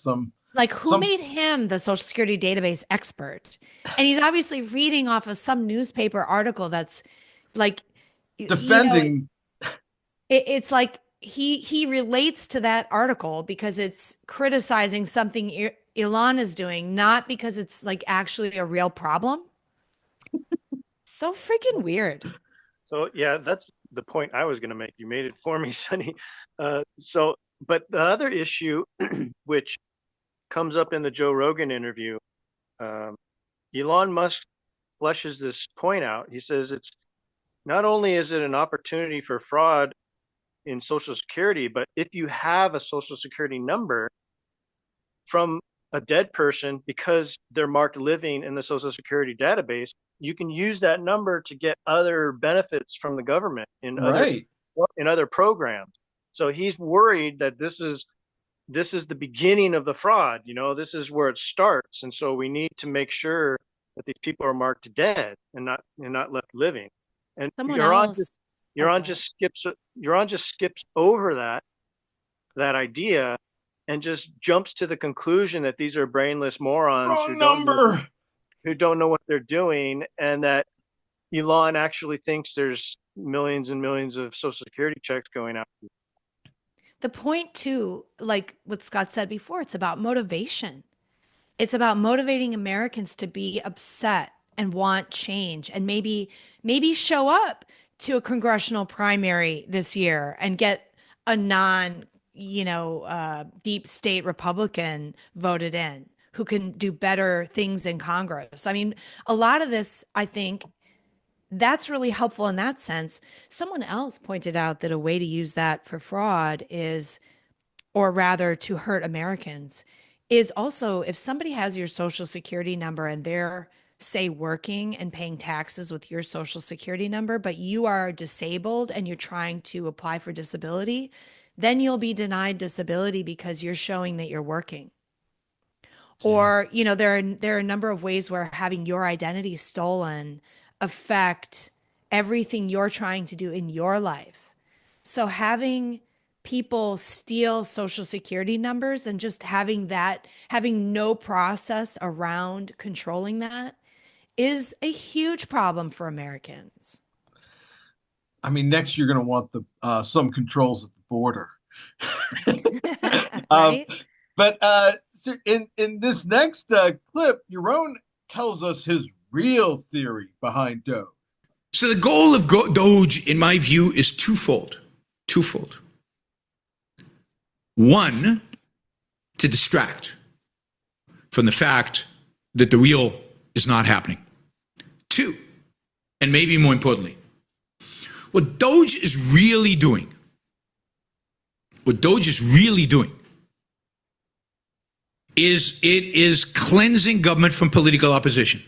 Like, who made him the Social Security database expert? And he's obviously reading off of some newspaper article that's like defending. You know, it's like he relates to that article because it's criticizing something Elon is doing, not because it's like actually a real problem. So freaking weird. So yeah, that's the point I was going to make. You made it for me, Sonny. But the other issue, which comes up in the Joe Rogan interview, Elon Musk fleshes this point out. He says it's not only is it an opportunity for fraud in Social Security, but if you have a Social Security number from a dead person because they're marked living in the Social Security database, you can use that number to get other benefits from the government in other programs. So he's worried that this is the beginning of the fraud. You know, this is where it starts, and so we need to make sure that these people are marked dead and not left living. And Yaron just skips over that idea and just jumps to the conclusion that these are brainless morons who don't know what they're doing, and that Elon actually thinks there's millions and millions of Social Security checks going out. The point too, like what Scott said before, it's about motivation. It's about motivating Americans to be upset and want change, and maybe show up to a congressional primary this year and get a deep state Republican voted in who can do better things in Congress. I mean, a lot of this, I think, that's really helpful in that sense. Someone else pointed out that a way to use that for fraud is, or rather to hurt Americans, is also if somebody has your Social Security number and they're, say, working and paying taxes with your Social Security number, but you are disabled and you're trying to apply for disability, then you'll be denied disability because you're showing that you're working. Or, you know, there are a number of ways where having your identity stolen affect everything you're trying to do in your life. So having people steal Social Security numbers and just having no process around controlling that is a huge problem for Americans. I mean, next you're going to want some controls at the border. Right? But so in this next clip, Yaron tells us his real theory behind DOGE. So the goal of DOGE, in my view, is twofold. One, to distract from the fact that the real is not happening. Two, and maybe more importantly, what DOGE is really doing is it is cleansing government from political opposition.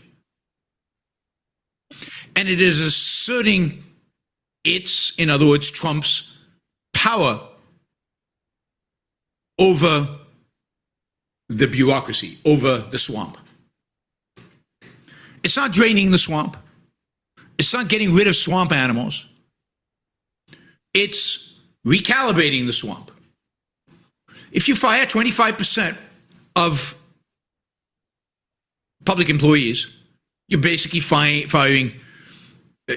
And it is asserting in other words, Trump's power over the bureaucracy, over the swamp. It's not draining the swamp. It's not getting rid of swamp animals. It's recalibrating the swamp. If you fire 25% of public employees, you're basically firing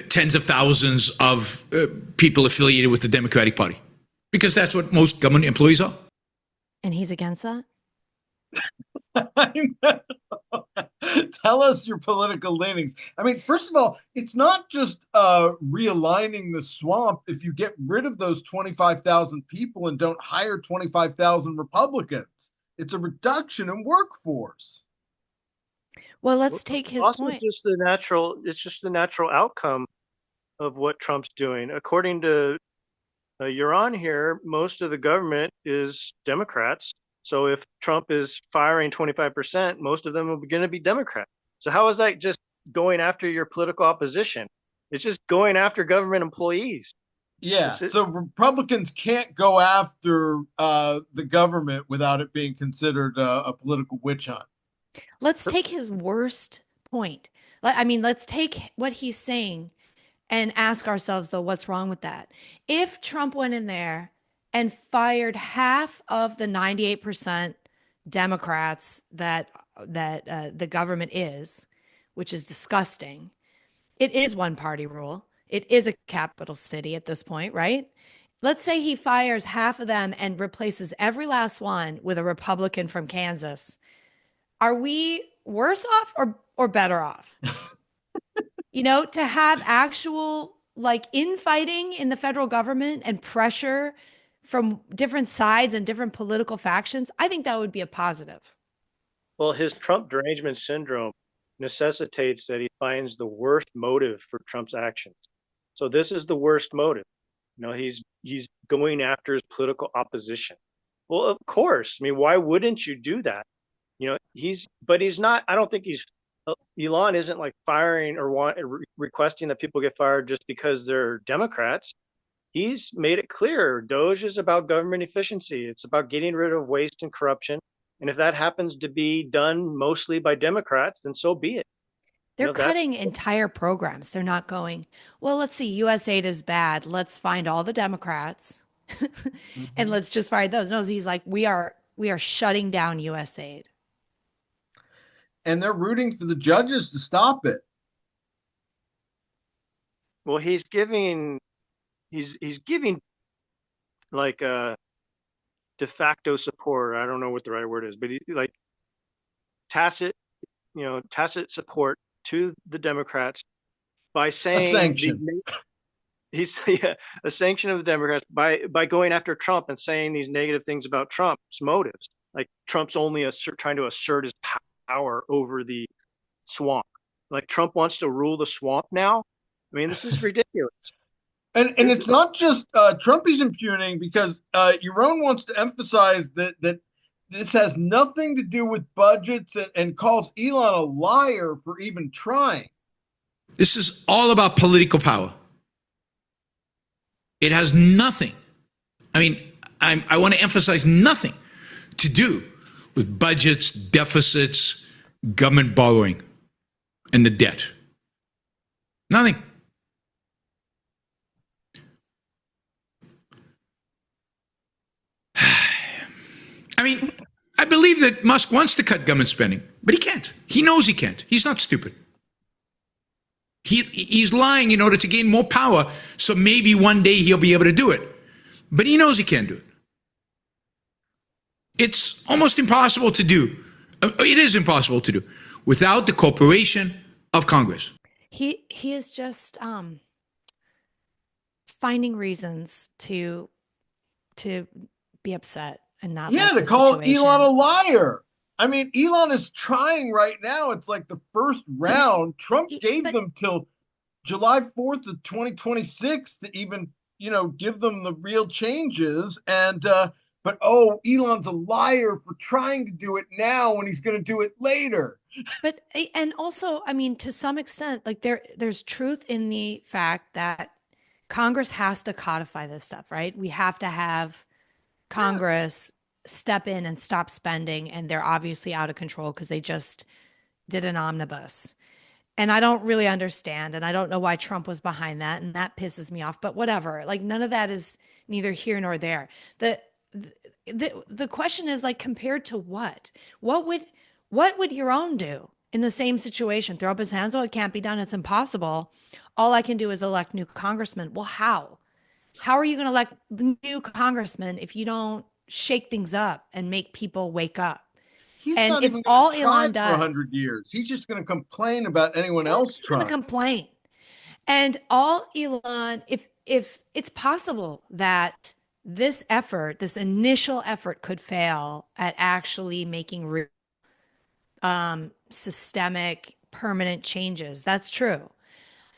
tens of thousands of people affiliated with the Democratic Party, because that's what most government employees are. And he's against that? I know. Tell us your political leanings. I mean, first of all, it's not just realigning the swamp if you get rid of those 25,000 people and don't hire 25,000 Republicans. It's a reduction in workforce. Well, Well, let's take his also point. just the natural, it's just the natural outcome of what Trump's doing. According to Yaron here, most of the government is Democrats. So if Trump is firing 25%, most of them are going to be Democrats. So how is that just going after your political opposition? It's just going after government employees. Yeah, This is, so Republicans can't go after the government without it being considered a political witch hunt. Let's take his worst point. I mean, let's take what he's saying and ask ourselves, though, what's wrong with that? If Trump went in there and fired half of the 98% Democrats that the government is, which is disgusting, it is one party rule. It is a capital city at this point, right? Let's say he fires half of them and replaces every last one with a Republican from Kansas. Are we worse off or better off? To have actual like infighting in the federal government and pressure from different sides and different political factions, I think that would be a positive. well, his Trump derangement syndrome necessitates that he finds the worst motive for Trump's actions. So this is the worst motive. He's going after his political opposition. Well, of course. I mean, why wouldn't you do that? But he's not. I don't think Elon isn't like firing or requesting that people get fired just because they're Democrats. He's made it clear DOGE is about government efficiency. It's about getting rid of waste and corruption. And if that happens to be done mostly by Democrats, then so be it. They're That's cutting entire programs. They're not going, well, let's see, USAID is bad. Let's find all the Democrats and let's just fire those. No, he's like, we are shutting down USAID. And they're rooting for the judges to stop it. well, he's giving like de facto support. I don't know what the right word is, but like tacit, tacit support to the Democrats by A saying sanction. he's a sanction of the Democrats by going after Trump and saying these negative things about Trump's motives. Like Trump's only trying to assert his power over the swamp. Like Trump wants to rule the swamp now. I mean, this is ridiculous. And it's not just Trump he's impugning, because Yaron wants to emphasize that this has nothing to do with budgets, and calls Elon a liar for even trying. This is all about political power. It has nothing, I want to emphasize, nothing to do with budgets, deficits, government borrowing, and the debt. Nothing. I believe that Musk wants to cut government spending, but he can't. He knows he can't. He's not stupid. He's lying in order to gain more power, so maybe one day he'll be able to do it. But he knows he can't do it. It's almost impossible to do. It is impossible to do without the cooperation of Congress. He is just finding reasons to be upset and not like To the call situation. Elon a liar. I mean, Elon is trying right now. It's like the first round. Trump gave them till July 4th of 2026 to even, give them the real changes. And but Elon's a liar for trying to do it now when he's going to do it later. But and also, to some extent, like there's truth in the fact that Congress has to codify this stuff, right? We have to have Congress step in and stop spending, and they're obviously out of control because they just did an omnibus. And I don't really understand, and I don't know why Trump was behind that, and that pisses me off, but whatever. Like, none of that is neither here nor there. The question is, like, compared to what? What would Yaron do in the same situation? Throw up his hands? Oh, it can't be done. It's impossible. All I can do is elect new congressmen. Well, how? How are you going to elect new congressmen if you don't shake things up and make people wake up? He's And not if even going all to try Elon for 100 does, years. He's just going to complain about anyone else he's going to trying. complain. And all Elon, if it's possible that this effort, this initial effort, could fail at actually making real, systemic, permanent changes, that's true.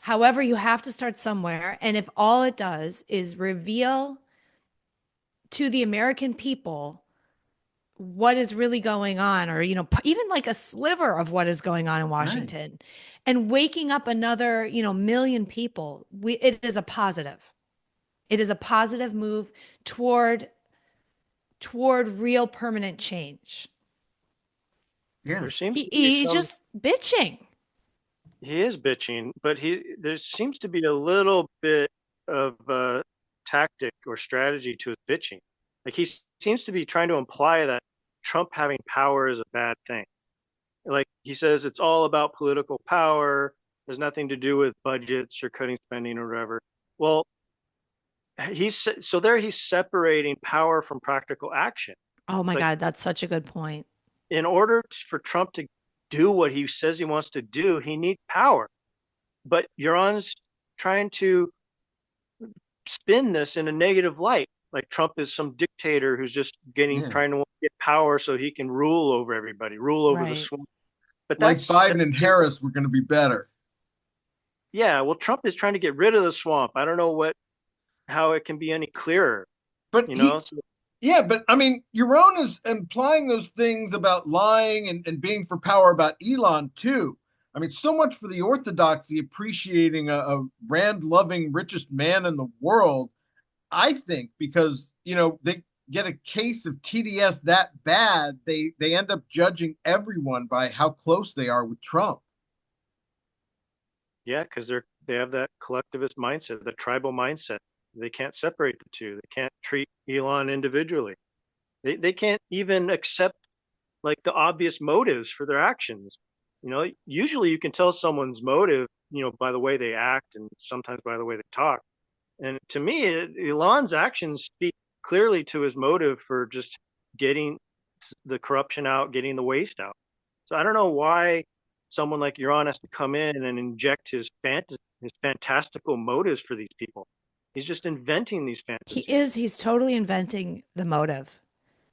However, you have to start somewhere. And if all it does is reveal to the American people what is really going on, or, even like a sliver of what is going on in Washington, and waking up another, million people, it is a positive. It is a positive move toward real permanent change. Yeah. There seems to be He's some, just bitching. he is bitching, but there seems to be a little bit of tactic or strategy to his bitching. Like he seems to be trying to imply that Trump having power is a bad thing. Like he says, it's all about political power. There's nothing to do with budgets or cutting spending or whatever. Well, he's separating power from practical action. Oh my Like, God, that's such a good point. in order for Trump to do what he says he wants to do, he needs power. But Yaron's trying to spin this in a negative light. Like Trump is some dictator who's just trying to get power so he can rule over everybody, rule over the Right. swamp. But Like Biden and Harris were going to be better. Yeah, well, Trump is trying to get rid of the swamp. I don't know how it can be any clearer. But yeah, but I mean, Yaron is implying those things about lying and being for power about Elon too. I mean, so much for the orthodoxy appreciating a Rand-loving richest man in the world. I think because they get a case of TDS that bad, they end up judging everyone by how close they are with Trump. Yeah, because they have that collectivist mindset, the tribal mindset. They can't separate the two. They can't treat Elon individually. They can't even accept like the obvious motives for their actions. Usually you can tell someone's motive, by the way they act and sometimes by the way they talk. And to me, Elon's actions speak clearly to his motive for just getting the corruption out, getting the waste out. So I don't know why someone like Yaron has to come in and inject his fantastical motives for these people. He's just inventing these fantasies. He's totally inventing the motive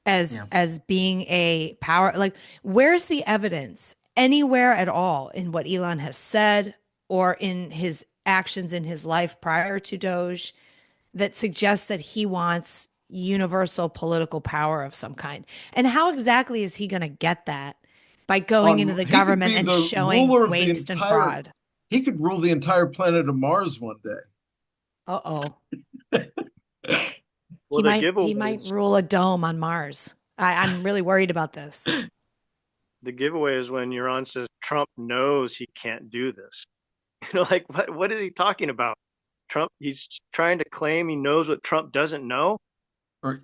as being a power. Like, where's the evidence anywhere at all in what Elon has said or in his actions in his life prior to DOGE that suggests that he wants universal political power of some kind? And how exactly is he going to get that? By going into the government and showing waste and fraud. He could rule the entire planet of Mars one day. Uh-oh. Well, he might rule a dome on Mars. I'm really worried about this. The giveaway is when Yaron says Trump knows he can't do this. Like what is he talking about? Trump, he's trying to claim he knows what Trump doesn't know? Or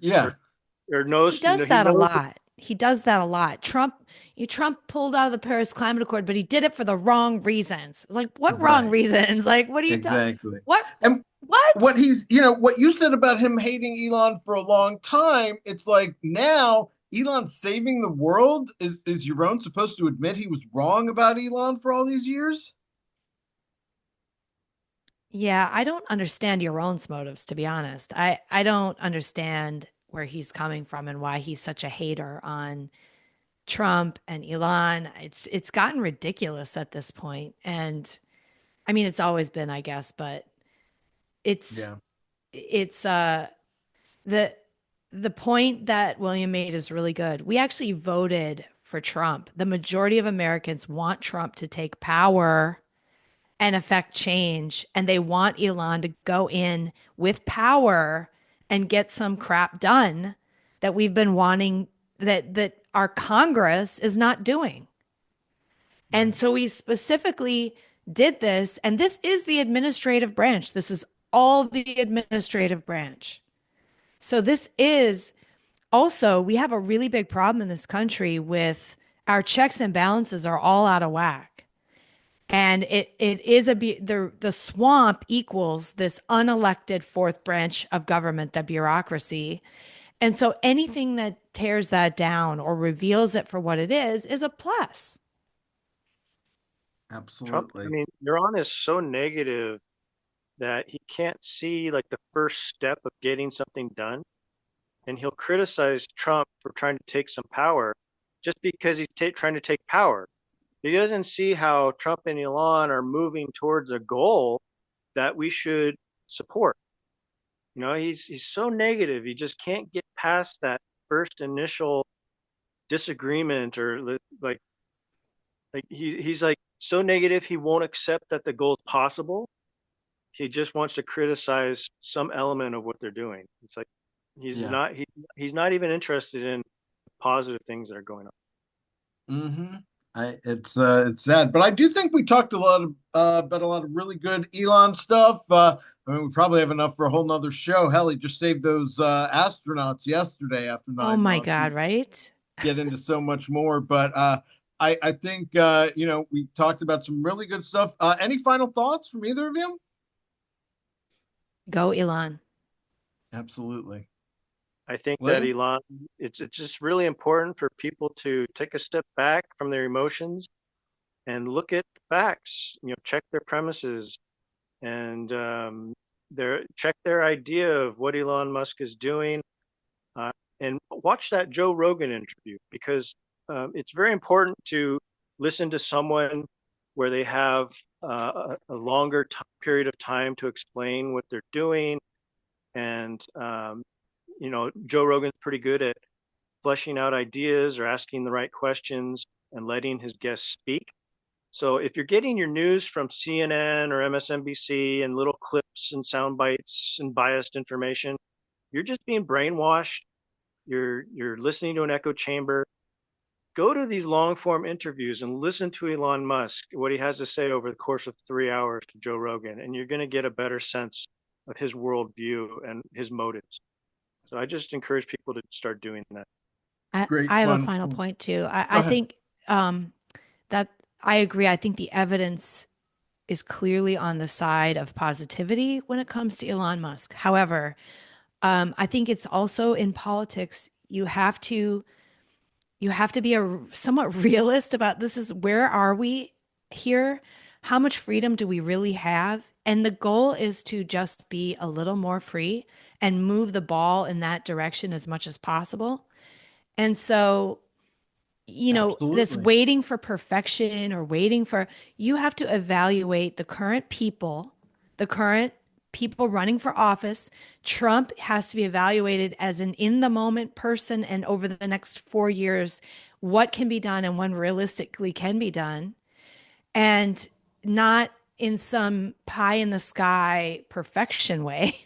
knows. He does that a lot. He does that a lot. Trump pulled out of the Paris Climate Accord, but he did it for the wrong reasons. Like, what wrong reasons? Like, what are you talking? Exactly. What? And what? What he's, what you said about him hating Elon for a long time. It's like now Elon's saving the world. Is Yaron supposed to admit he was wrong about Elon for all these years? Yeah, I don't understand Yaron's motives, to be honest. I don't understand where he's coming from and why he's such a hater on Trump and Elon. It's gotten ridiculous at this point. And I mean, it's always been, I guess, but it's the point that William made is really good. We actually voted for Trump. The majority of Americans want Trump to take power and affect change. And they want Elon to go in with power and get some crap done that we've been wanting, that our Congress is not doing. And so we specifically did this. And this is the administrative branch. This is all the administrative branch. So this is also, we have a really big problem in this country with our checks and balances are all out of whack. And it is the swamp equals this unelected fourth branch of government, the bureaucracy. And so anything that tears that down or reveals it for what it is a plus. Trump, Absolutely. I mean, Yaron is so negative that he can't see like the first step of getting something done. And he'll criticize Trump for trying to take some power just because he's trying to take power. He doesn't see how Trump and Elon are moving towards a goal that we should support. You know, he's so negative. He just can't get past that first initial disagreement, or like he's like so negative he won't accept that the goal is possible. He just wants to criticize some element of what they're doing. It's like he's Yeah. not he's not even interested in positive things that are going on. Mm-hmm. It's sad, but I do think we talked a lot of about a lot of really good Elon stuff. I mean, we probably have enough for a whole nother show. Hell, he just saved those astronauts yesterday after Oh 9 months. my God, right? Get into so much more, but I think you know, we talked about some really good stuff. Any final thoughts from either of you? Go Elon. Absolutely. I think that William? Elon, it's just really important for people to take a step back from their emotions and look at the facts. You know, check their premises and check their idea of what Elon Musk is doing, and watch that Joe Rogan interview, because it's very important to listen to someone where they have a longer period of time to explain what they're doing. And you know, Joe Rogan's pretty good at fleshing out ideas or asking the right questions and letting his guests speak. So if you're getting your news from CNN or MSNBC and little clips and sound bites and biased information, you're just being brainwashed. You're listening to an echo chamber. Go to these long form interviews and listen to Elon Musk, what he has to say over the course of 3 hours to Joe Rogan, and you're going to get a better sense of his worldview and his motives. So I just encourage people to start doing that. Great I have a fun. final point too. Go I ahead. think that I agree. I think the evidence is clearly on the side of positivity when it comes to Elon Musk. However, I think it's also in politics, you have to be a somewhat realist about this. Is where are we here? How much freedom do we really have? And the goal is to just be a little more free and move the ball in that direction as much as possible. And so, you know, this Absolutely. waiting for perfection or waiting for, you have to evaluate the current people running for office. Trump has to be evaluated as an in the moment person, and over the next 4 years, what can be done and when realistically can be done, and not in some pie in the sky perfection way.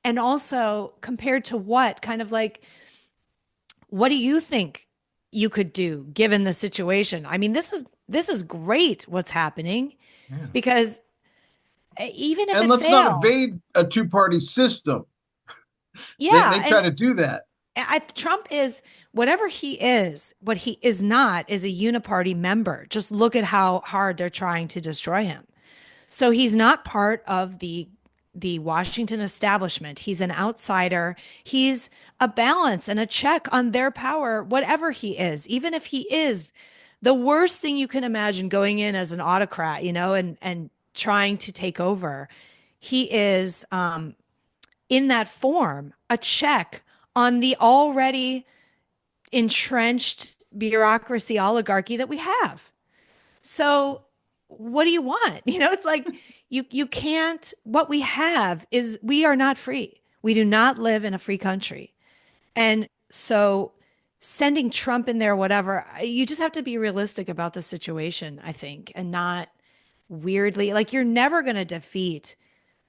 And also compared to what kind of like, what do you think you could do given the situation? I mean, this is great what's happening, Yeah. because even if And it let's not fails, evade a two-party system. yeah, They try to do that. Trump is whatever he is. What he is not is a uniparty member. Just look at how hard they're trying to destroy him. So he's not part of the Washington establishment. He's an outsider. He's a balance and a check on their power, whatever he is. Even if he is the worst thing you can imagine, going in as an autocrat, you know, and trying to take over, he is in that form a check on the already entrenched bureaucracy oligarchy that we have. So what do you want? You know, it's like you can't, what we have is we are not free. We do not live in a free country. And so sending Trump in there, whatever, you just have to be realistic about the situation, I think, and not weirdly, like, you're never going to defeat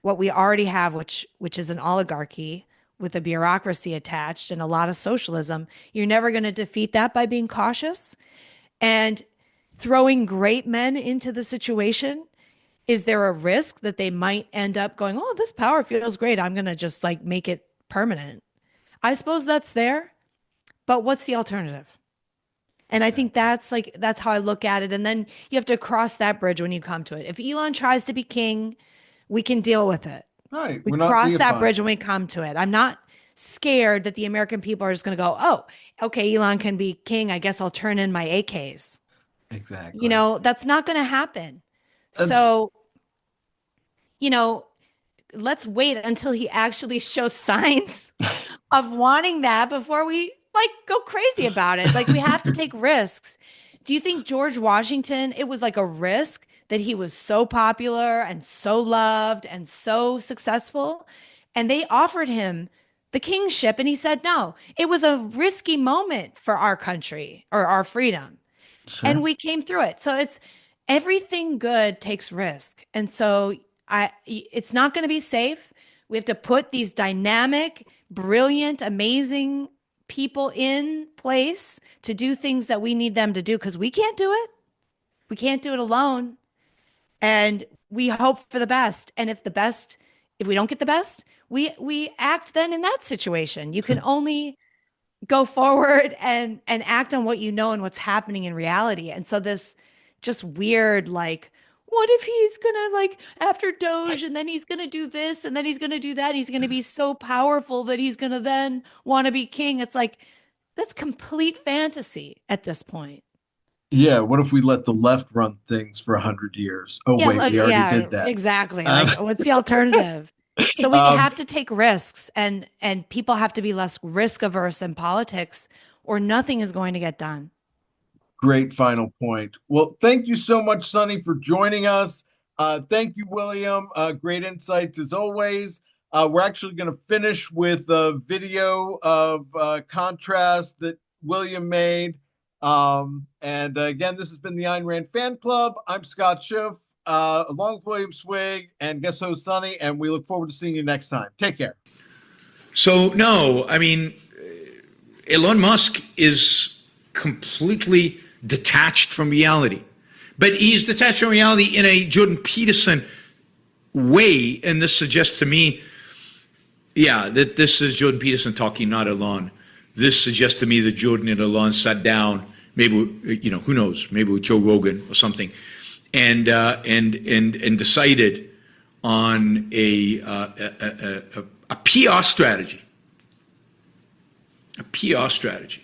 what we already have, which is an oligarchy with a bureaucracy attached and a lot of socialism. You're never going to defeat that by being cautious and throwing great men into the situation. Is there a risk that they might end up going, oh, this power feels great, I'm going to just like make it permanent? I suppose that's there, but what's the alternative? And I think that's how I look at it. And then you have to cross that bridge when you come to it. If Elon tries to be king, we can deal with it. Right. We We're not cross that deified. bridge when we come to it. I'm not scared that the American people are just going to go, oh, okay, Elon can be king. I guess I'll turn in my AKs. Exactly. You know, that's not going to happen. That's- So, you know, let's wait until he actually shows signs of wanting that before we like go crazy about it. Like we have to take risks. Do you think George Washington, it was like a risk that he was so popular and so loved and so successful? And they offered him the kingship and he said no. It was a risky moment for our country or our freedom. Sure. And we came through it. So it's everything good takes risk. And so it's not going to be safe. We have to put these dynamic, brilliant, amazing people in place to do things that we need them to do because we can't do it. We can't do it alone. And we hope for the best. And if we don't get the best, we act then in that situation. You can only go forward and act on what you know and what's happening in reality. And so this just weird, like, what if he's gonna like after DOGE and then he's gonna do this and then he's gonna do that? He's gonna be so powerful that he's gonna then want to be king. It's like, that's complete fantasy at this point. Yeah, what if we let the left run things for 100 years? Oh, Yeah, wait, we already did that. Exactly. Like, what's the alternative? So we have to take risks and people have to be less risk averse in politics or nothing is going to get done. Great final point. Well, thank you so much, Sonny, for joining us. Thank you, William. Great insights as always. We're actually going to finish with a video of contrast that William made. And again, this has been the Ayn Rand Fan Club. I'm Scott Schiff, along with William Swig and guest host Sonny, and we look forward to seeing you next time. Take care. So, no, I mean, Elon Musk is completely detached from reality. But he's detached from reality in a Jordan Peterson way. And this suggests to me, yeah, that this is Jordan Peterson talking, not Elon. This suggests to me that Jordan and Elon sat down, maybe, you know, who knows, maybe with Joe Rogan or something, and decided on a PR strategy. A PR strategy.